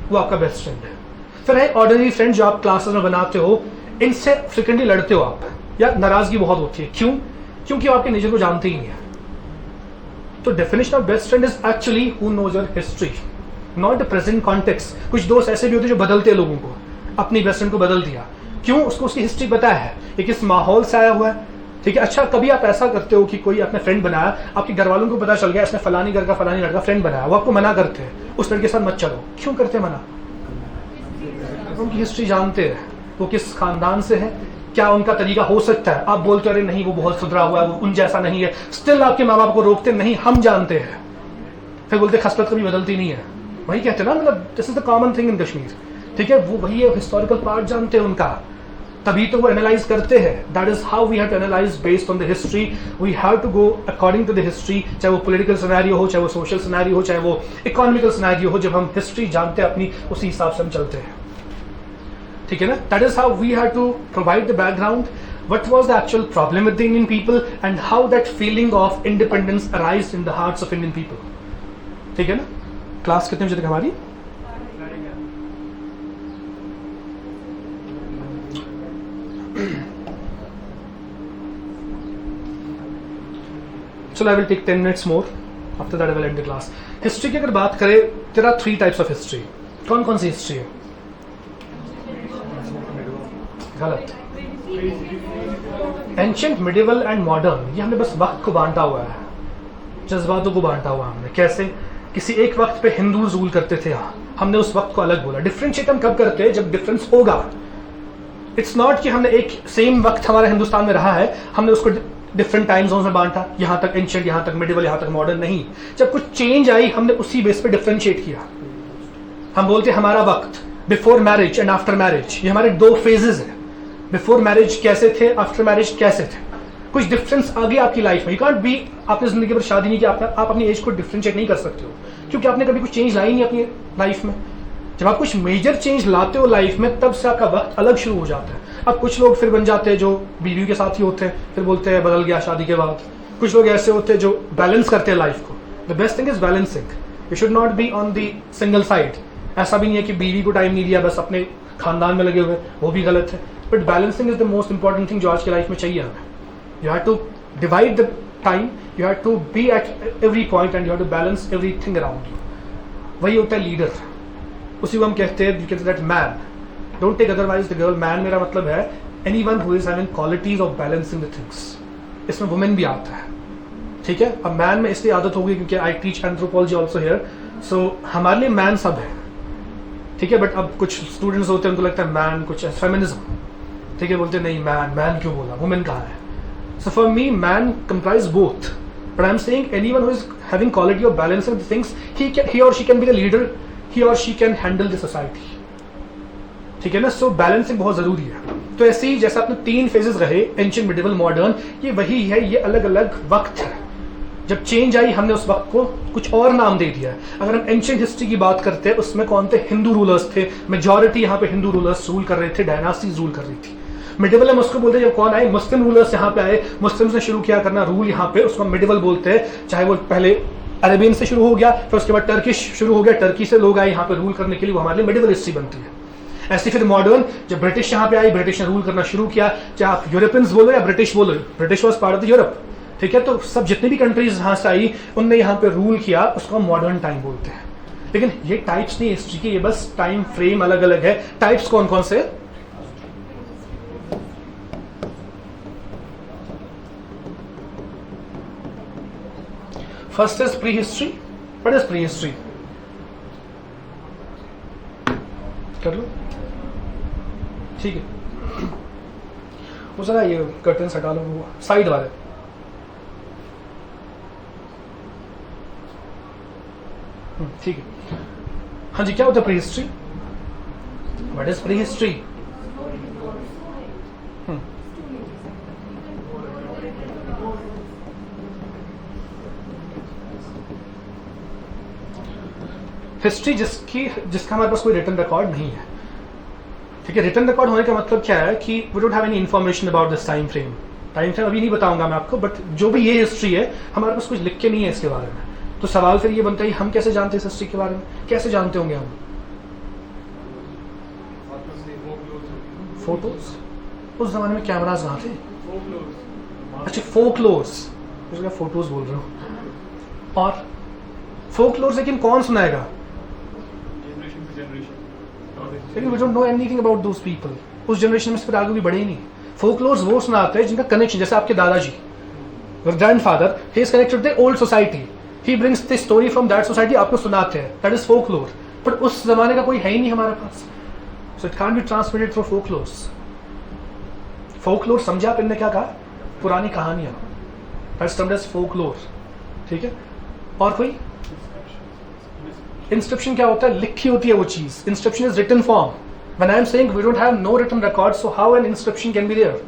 वो आपका बेस्ट फ्रेंड है। फिर है ऑर्डिनरी फ्रेंड जो आप क्लासेस में बनाते हो, इनसे फ्रिक्वेंटली लड़ते हो आप, या नाराजगी बहुत होती है। क्यों? क्योंकि वो आपके नेचर को जानते ही नहीं है। तो definition of best friend is actually who knows your history, not the present context. कुछ दोस्त ऐसे भी होते हैं जो बदलते हैं लोगों को, अपनी बेस्ट फ्रेंड को बदल दिया। क्यों? उसको उसकी हिस्ट्री पता है, ये किस माहौल से आया हुआ है। ठीक है, अच्छा कभी आप ऐसा करते हो कि कोई आपने फ्रेंड बनाया, आपके घर वालों को पता चल गया इसने फलानी घर का फलानी लड़का फ्रेंड बनाया, वो आपको मना करते हैं, उस लड़के के साथ मत चलो। क्यों करते हैं मना? उनकी हिस्ट्री जानते हैं, वो किस खानदान से है, क्या उनका तरीका हो सकता है। आप बोलते अरे नहीं वो बहुत सुधरा हुआ है, वो उन जैसा नहीं है, स्टिल आपके माँ बाप को रोकते नहीं, हम जानते हैं, फिर बोलते खसलत कभी बदलती नहीं है। वही कहते हैं ना, मतलब this is the common thing in Kashmir. ठीक है, वो वही है, हिस्टोरिकल पार्ट जानते हैं उनका, तभी तो वो एनालाइज करते हैं। That is how we have to analyse based on the history. We have to go according to the history, चाहे वो पॉलिटिकल सिनेरियो हो, चाहे वो सोशल सिनेरियो हो, चाहे वो इकोनॉमिकल सिनेरियो हो। जब हम हिस्ट्री जानते हैं अपनी, उसी हिसाब से हम चलते हैं। ठीक है ना? That is how we have to provide the background, what was the actual problem with the Indian people and how that feeling of independence arised in the hearts of Indian people. ठीक है ना? क्लास कितने बजे तक हमारी? So I will take 10 minutes more. After that I will end the class. History की अगर बात करें, there are 3 types of history. कौन कौन सी हिस्ट्री है? गलत। एंशिएंट, मिडिवल एंड मॉडर्न, ये हमने बस वक्त को बांटा हुआ है, जज्बातों को बांटा हुआ हमने। कैसे? किसी एक वक्त पे हिंदू रूल करते थे, हाँ, हमने उस वक्त को अलग बोला। डिफरेंशिएट हम कब करते हैं? जब डिफरेंस होगा। इट्स नॉट कि हमने एक सेम वक्त हमारा हिंदुस्तान में रहा है, हमने उसको डिफरेंट टाइम जोन में बांटा, यहाँ तक एंशिएंट, यहाँ तक मिडिवल, यहाँ तक मॉडर्न। नहीं, जब कुछ चेंज आई हमने उसी बेस पे डिफरेंशिएट किया। हम बोलते हैं हमारा वक्त before marriage and after marriage, ये हमारे 2 फेजेस हैं। बिफोर मैरिज कैसे थे, आफ्टर मैरिज कैसे थे, कुछ डिफरेंस आ गया आपकी लाइफ में। यू कांट बी, आपने जिंदगी पर शादी नहीं की, आप अपनी एज को डिफरेंशिएट नहीं कर सकते हो, क्योंकि आपने कभी कुछ चेंज लाई नहीं अपनी लाइफ में। जब आप कुछ मेजर चेंज लाते हो लाइफ में, तब से आपका वक्त अलग शुरू हो जाता है। अब कुछ लोग फिर बन जाते हैं जो बीवी के साथ ही होते हैं, फिर बोलते हैं बदल गया शादी के बाद। कुछ लोग ऐसे होते हैं जो बैलेंस करते हैं लाइफ को। The best thing is balancing, you should not be on the single side. ऐसा भी नहीं है कि बीवी को टाइम नहीं दिया, बस अपने खानदान में लगे हुए, वो भी गलत है। But balancing is the most important thing जो आज की लाइफ में चाहिए हमें। You have to divide the time, you have to be at every point and you have to balance everything around you. वही होता है लीडर, उसी को हम कहते हैं, you can say that man. Don't take otherwise the girl. Man मेरा मतलब है anyone who is having qualities of balancing the things. इसमें वुमेन भी आता है। ठीक है, अब मैन में इसलिए आदत होगी क्योंकि I teach anthropology also here, so हमारे लिए मैन सब है। ठीक है, बट अब कुछ स्टूडेंट्स होते हैं उनको लगता है मैन कुछ है फेमिनिज्म। ठीक है, बोलते नहीं मैन, मैन क्यों बोला, वुमेन कहाँ है? So for me man comprise both, but I am saying anyone who is having quality of balancing the things, he और she can be the leader, he और she can handle the society. ठीक है ना? सो बैलेंसिंग बहुत जरूरी है। तो ऐसे ही जैसे आपने 3 फेजेस रहे, एंशिएंट, मिडिवल, मॉडर्न, ये वही है, ये अलग अलग वक्त है। जब चेंज आई हमने उस वक्त को कुछ और नाम दे दिया है। अगर हम एंशिएंट हिस्ट्री की बात करते हैं, उसमें कौन थे? हिंदू रूलर्स थे, मेजॉरिटी यहाँ पे हिंदू रूलर्स रूल कर रहे थे, डायनास्टीज रूल कर रही थी। मिडिवल हम उसको बोलते हैं जब कौन आए, मुस्लिम रूलर्स यहाँ पे आए, मुस्लिम्स ने शुरू किया करना रूल यहाँ पे, उसको मिडिवल बोलते हैं। चाहे वो पहले अरेबियन से शुरू हो गया, फिर उसके बाद टर्किश शुरू हो गया, टर्की से लोग आए यहाँ पे रूल करने के लिए, वो हमारे लिए मिडिवल हिस्ट्री बनती है। ऐसे फिर मॉडर्न, जब ब्रिटिश यहाँ पे आई, ब्रिटिश ने रूल करना शुरू किया, चाहे आप यूरोपियंस बोलो या ब्रिटिश बोलो, British was part of the Europe, ठीक है। तो सब जितनी भी कंट्रीज यहाँ से आई उनने यहाँ पे रूल किया, उसको हम मॉडर्न टाइम बोलते हैं। लेकिन ये टाइप्स नहीं हिस्ट्री के, ये बस टाइम फ्रेम अलग अलग है। टाइप्स कौन कौन से? First is pre history. What is pre history? कर लो, ठीक है। वो जरा ये कर्टन हटा लो, वो साइड वाले। ठीक है। हाँ जी, क्या होता है pre history? What is pre history? History जिसका हमारे पास कोई रिटन रिकॉर्ड नहीं है, ठीक है। रिटन रिकॉर्ड होने का मतलब क्या है कि we don't have any information about this time frame. Time frame अभी नहीं बताऊंगा मैं आपको, बट जो भी ये हिस्ट्री है हमारे पास कुछ लिख के नहीं है इसके बारे में। तो सवाल फिर ये बनता है हम कैसे जानते हैं इस हिस्ट्री के बारे में? कैसे जानते होंगे हम? फोटोज। उस जमाने में कैमरास कहाँ थे? अच्छा, फोकलोर्स, मुझे फोटोज बोल रहा हूँ। और फोकलोर्स लेकिन कौन सुनाएगा? लेकिन we don't know anything about those people. उस जनरेशन में फिर आगे भी बढ़े ही नहीं। फोकलोर्स वो सुनाते हैं जिनका कनेक्शन, जैसे आपके दादाजी, grandfather, he is connected with the old society, he brings the story from that society, आपको सुनाते हैं, दैट इज फोकलोर। बट उस जमाने का कोई है ही नहीं हमारे पास, so it can be transmitted through folklores. Folklore समझा आपने क्या कहा? पुरानी कहानियां, दैट्स टर्म्ड एज फोकलोर, ठीक है। और कोई? इंस्क्रिप्शन क्या होता है? लिखी होती है वो चीज। Inscription is written form. When I am saying we don't have no written record, so how an inscription can be there?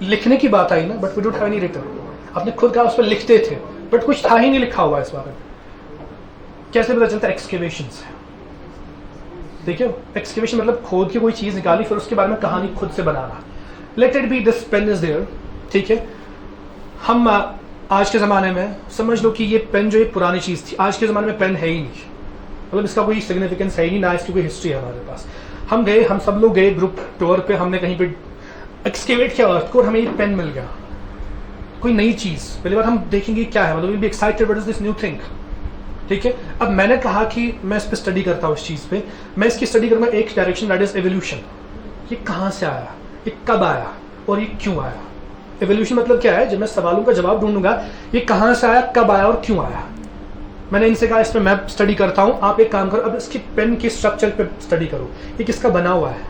लिखने की बात आई ना, but we don't have any written. आपने खुद कहा उस पर लिखते थे, बट कुछ था ही नहीं लिखा हुआ इस बारे में। कैसे पता चलता है? एक्सकेवेशंस है, ठीक है। एक्सकेवेशन मतलब खोद के कोई चीज निकाली, फिर उसके बारे में कहानी खुद से बनाना। Let it be this pen is there, ठीक है। हम आज के ज़माने में समझ लो कि ये पेन जो एक पुरानी चीज़ थी, आज के ज़माने में पेन है ही नहीं, मतलब इसका कोई सिग्निफिकेंस है ही नहीं, ना इसकी कोई हिस्ट्री है हमारे पास। हम सब लोग गए ग्रुप टूर पे, हमने कहीं पे एक्सकेवेट किया अर्थ को और हमें एक पेन मिल गया, कोई नई चीज़। पहली बार हम देखेंगे क्या है, मतलब will be excited what is this new thing, ठीक है। अब मैंने कहा कि मैं इस पर स्टडी करता हूँ, इस चीज़ पे मैं इसकी स्टडी करूँगा एक डायरेक्शन, दैट इज एवोल्यूशन। ये कहाँ से आया, ये कब आया और ये क्यों आया? एवोल्यूशन मतलब क्या है? जब मैं सवालों का जवाब ढूंढूंगा, ये कहाँ से आया, कब आया और क्यों आया। मैंने इनसे कहा इस पर मैं स्टडी करता हूँ, आप एक काम करो, अब इसकी पेन के स्ट्रक्चर पे स्टडी करो, ये किसका बना हुआ है,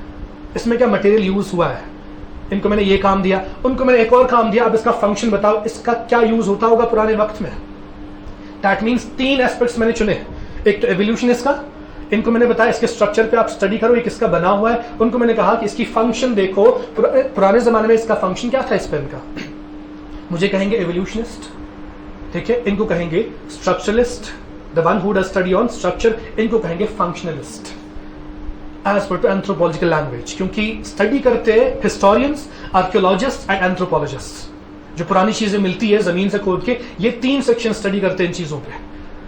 इसमें क्या मटेरियल यूज हुआ है। इनको मैंने ये काम दिया, उनको मैंने एक और काम दिया, अब इसका फंक्शन बताओ, इसका क्या यूज होता होगा पुराने वक्त में। दैट मीन्स 3 एस्पेक्ट्स मैंने चुने, एक तो एवोल्यूशन इसका, इनको मैंने बताया इसके स्ट्रक्चर पे आप स्टडी करो, ये किसका बना हुआ है। उनको मैंने कहा कि इसकी फंक्शन देखो, पुराने जमाने में इसका फंक्शन क्या था इस पेन का। मुझे कहेंगे एवोल्यूशनिस्ट, ठीक है, इनको कहेंगे structuralist, the one who does study on structure, इनको कहेंगे functionalist as per to anthropological language, क्योंकि स्टडी करते हैं हिस्टोरियंस, आर्कियोलॉजिस्ट एंड एंथ्रोपोलॉजिस्ट। जो पुरानी चीजें मिलती है जमीन से खोद के, ये 3 सेक्शन स्टडी करते हैं इन चीजों पे,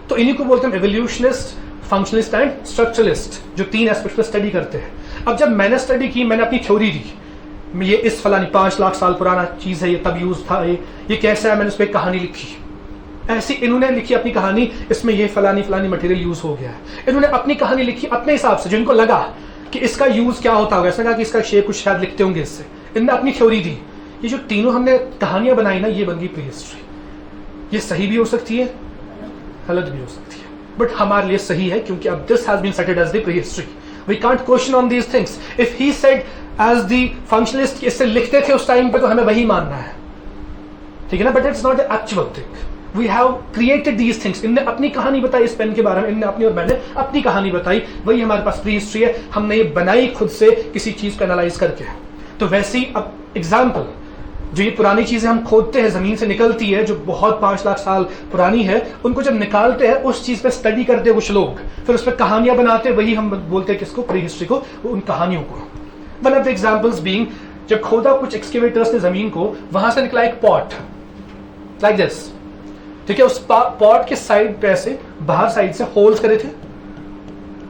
तो इन्हीं को बोलते हैं एवोल्यूशनिस्ट, फंक्शनलिस्ट एंड स्ट्रक्चरलिस्ट, जो 3 एस्पेक्ट पे स्टडी करते हैं। अब जब मैंने स्टडी की, मैंने अपनी थ्योरी दी, ये इस फलानी 5 लाख साल पुराना चीज है, ये तब यूज था, ये कैसे है, मैंने उस पर एक कहानी लिखी। ऐसी इन्होंने लिखी अपनी कहानी, इसमें ये फलानी फलानी मटेरियल यूज हो गया है। इन्होंने अपनी कहानी लिखी अपने हिसाब से, जो इनको लगा कि इसका यूज क्या होता होगा, इसने कहा कि इसका शेप कुछ शायद लिखते होंगे इससे, इन्होंने अपनी थ्योरी दी। ये जो तीनों हमने कहानियां बनाई ना, ये बन गई प्री हिस्ट्री। ये सही भी हो सकती है, गलत भी हो सकती है, बट हमारे लिए सही है, क्योंकि अब this has been settled as the prehistory. We can't question on these things. If he said as the functionalist इससे लिखते थे उस टाइम पे, तो हमें वही मानना है, ठीक है ना। But it's not the actual thing, we have created these things. इनने अपनी कहानी बताई इस पेन के बारे में, इनने अपनी और मैंने अपनी कहानी बताई, वही हमारे पास प्री हिस्ट्री है। हमने ये बनाई खुद से किसी चीज को एनालाइज करके। तो वैसे ही अब एग्जाम्पल, जो ये पुरानी चीजें हम खोदते हैं, जमीन से निकलती है, जो बहुत 5 लाख साल पुरानी है, उनको जब निकालते हैं उस चीज पे स्टडी करते हैं कुछ लोग, फिर उस पर कहानियां बनाते हैं, वही हम बोलते हैं किसको, प्री हिस्ट्री को, उन कहानियों को। One of the examples being, जब खोदा कुछ एक्सकेवेटर्स ने जमीन को, वहां से निकला एक पॉट लाइक दिस, ठीक है। उस पॉट के साइड पे ऐसे बाहर साइड से होल्स करे थे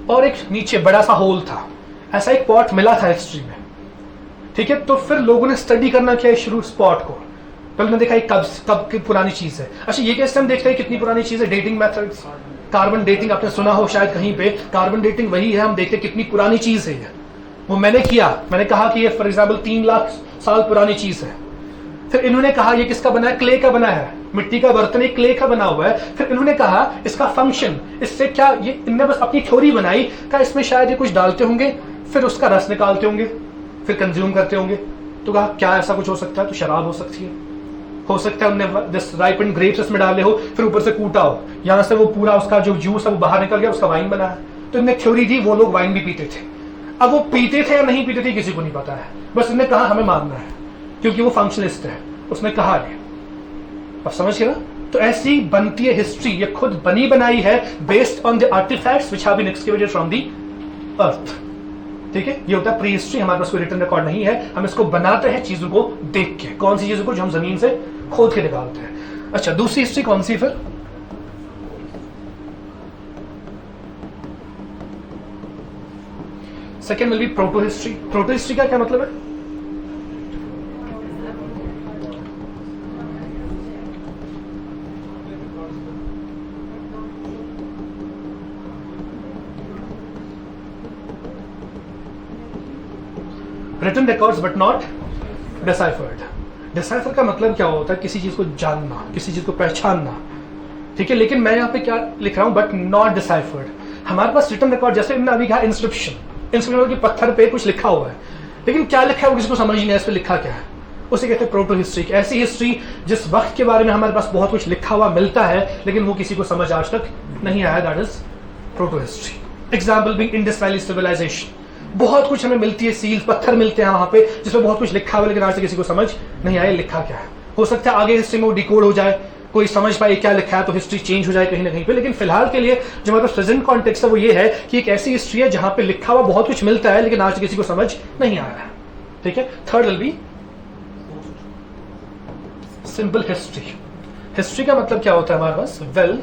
और एक नीचे बड़ा सा होल था, ऐसा एक पॉट मिला था हिस्ट्री में, ठीक है। तो फिर लोगों ने स्टडी करना किया शुरू उस पॉट को, पहले उन्होंने देखा कब की पुरानी चीज है। अच्छा, ये कैसे हम देखते हैं कितनी पुरानी चीज है? डेटिंग मेथड्स, कार्बन डेटिंग आपने सुना हो शायद कहीं पे, कार्बन डेटिंग वही है, हम देखते हैं कितनी पुरानी चीज है ये। वो मैंने किया, मैंने कहा कि ये फॉर एग्जाम्पल 3 लाख साल पुरानी चीज है। फिर इन्होंने कहा ये किसका बना है? क्ले का बना है, मिट्टी का बर्तन एक क्ले का बना हुआ है। फिर इन्होंने कहा इसका फंक्शन, इससे क्या, ये इनने बस अपनी थ्योरी बनाई, कहा इसमें शायद ये कुछ डालते होंगे, फिर उसका रस निकालते होंगे, फिर कंज्यूम करते होंगे। तो कहा क्या ऐसा कुछ हो सकता है? तो शराब हो सकती है, हो सकता है उन्होंने दिस राइपेंड ग्रेप्स इसमें डाले हो, फिर ऊपर से कूटा हो, यहां से वो पूरा उसका जो जूस है वो बाहर निकल गया, उसका वाइन बना है। तो इनने थ्योरी दी, वो लोग वाइन भी पीते थे। अब वो पीते थे या नहीं पीते थे किसी को नहीं पता है, बस इन्होंने कहा हमें मानना है क्योंकि वो फंक्शनिस्ट है, उसने कहा है। अब समझ गए ना? तो ऐसी बनती है हिस्ट्री, ये खुद बनी बनाई है, based on the artefacts which have been excavated from the earth, ठीक है। ये होता है प्री हिस्ट्री। हमारे पास कोई रिटन रिकॉर्ड नहीं है, हम इसको बनाते हैं चीजों को देख के। कौन सी चीजों को? जो हम जमीन से खोद के निकालते हैं। अच्छा, दूसरी हिस्ट्री कौन सी? फिर second will be protohistory. Protohistory का क्या मतलब है? Written records but not deciphered. Decipher का मतलब क्या होता है? किसी चीज को जानना, किसी चीज को पहचानना, ठीक है। लेकिन मैं यहाँ पे क्या लिख रहा हूं? But not deciphered. हमारे पास रिटन रिकॉर्ड, जैसे हमने अभी कहा इंस्क्रिप्शन, इंस्क्रिप्शन की पत्थर पे कुछ लिखा हुआ है, लेकिन क्या लिखा है वो किसी को समझ नहीं है, इस पे लिखा क्या है, उसे कहते हैं प्रोटो हिस्ट्री। ऐसी हिस्ट्री जिस वक्त के बारे में हमारे पास बहुत कुछ लिखा हुआ मिलता है, लेकिन वो किसी को समझ आज तक नहीं आया, that is protohistory. Example being Indus valley civilisation, बहुत कुछ हमें मिलती है, सील पत्थर मिलते हैं वहां पे जिसमें बहुत कुछ लिखा हुआ, लेकिन आज तक किसी को समझ नहीं आया लिखा क्या है। हो सकता है आगे हिस्ट्री में वो डिकोड हो जाए, कोई समझ पाए क्या लिखा है, तो हिस्ट्री चेंज हो जाए कहीं ना कहीं पे। लेकिन फिलहाल के लिए जो हमारे पास प्रेजेंट कॉन्टेक्स्ट है वो ये है कि एक ऐसी हिस्ट्री है जहां पे लिखा हुआ बहुत कुछ मिलता है, लेकिन आज तक किसी को समझ नहीं आ रहा है, ठीक है। Third will B simple history. History का मतलब क्या होता है हमारे पास? Well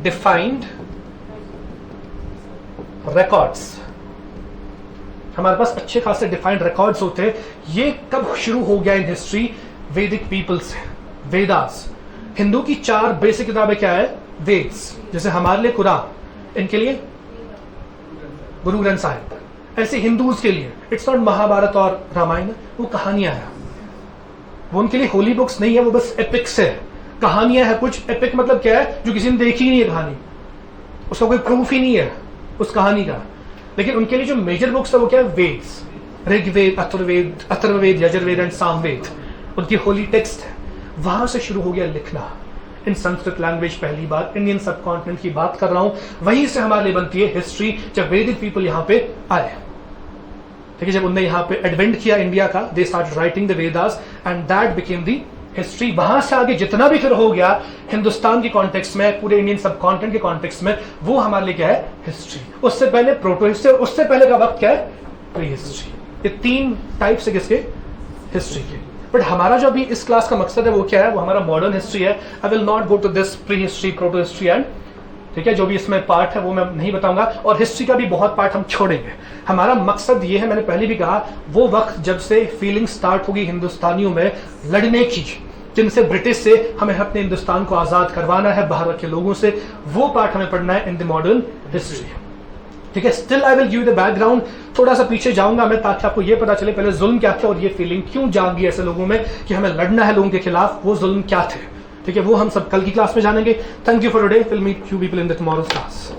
defined records. हमारे पास अच्छे खासे डिफाइंड रिकॉर्ड्स होते हैं। ये कब शुरू हो गया इन हिस्ट्री? वैदिक पीपल से। वेदास, हिंदू की 4 बेसिक किताबें क्या है? वेद्स। जैसे हमारे लिए कुरान, इनके लिए गुरु ग्रंथ साहिब। ऐसे हिंदूज के लिए इट्स नॉट महाभारत और रामायण, वो कहानियां हैं, वो उनके लिए होली बुक्स नहीं है, वो बस एपिक्स है, कहानियां है कुछ। एपिक मतलब क्या है? जो किसी ने देखी नहीं है कहानी, उसका कोई प्रूफ ही नहीं है उस कहानी का। लेकिन उनके लिए जो मेजर बुक्स है वो क्या है? वेद्स, ऋग्वेद, अथर्ववेद, यजुर्वेद एंड सामवेद, उनकी होली टेक्स्ट है। वहां से शुरू हो गया लिखना इन संस्कृत लैंग्वेज। पहली बार इंडियन सब कॉन्टिनेंट की बात कर रहा हूं, वहीं से हमारे लिए बनती है हिस्ट्री, जब वैदिक पीपल यहाँ पे आए, ठीक है। जब उनने यहाँ पे एडवेंट किया इंडिया का, they started writing the Vedas and that became the history. वहां से आगे जितना भी फिर हो गया हिंदुस्तान के कॉन्टेक्स्ट में, पूरे इंडियन सब कॉन्टिनेंट के कॉन्टेक्स्ट में, वो हमारे लिए क्या है? हिस्ट्री। उससे पहले प्रोटो हिस्ट्री, और उससे पहले का वक्त क्या है? Pre history. ये 3 टाइप से किसके? हिस्ट्री के। बट हमारा जो अभी इस क्लास का मकसद है वो क्या है? वो हमारा मॉडर्न हिस्ट्री है। I will not go to this prehistory, protohistory and, ठीक है, जो भी इसमें पार्ट है वो मैं नहीं बताऊंगा, और हिस्ट्री का भी बहुत पार्ट हम छोड़ेंगे। हमारा मकसद ये है, मैंने पहले भी कहा, वो वक्त जब से फीलिंग स्टार्ट होगी हिंदुस्तानियों में लड़ने की, जिनसे ब्रिटिश से हमें अपने हिंदुस्तान को आजाद करवाना है बाहर के लोगों से, वो पार्ट हमें पढ़ना है इन द मॉडर्न हिस्ट्री, ठीक है। Still I will give the background, थोड़ा सा पीछे जाऊंगा मैं ताकि आपको ये पता चले पहले जुल्म क्या थे और ये फीलिंग क्यों जागी ऐसे लोगों में कि हमें लड़ना है लोगों के खिलाफ, वो जुल्म क्या थे, ठीक है। वो हम सब कल की क्लास में जानेंगे। Thank you for today, will meet you people in the tomorrow's class.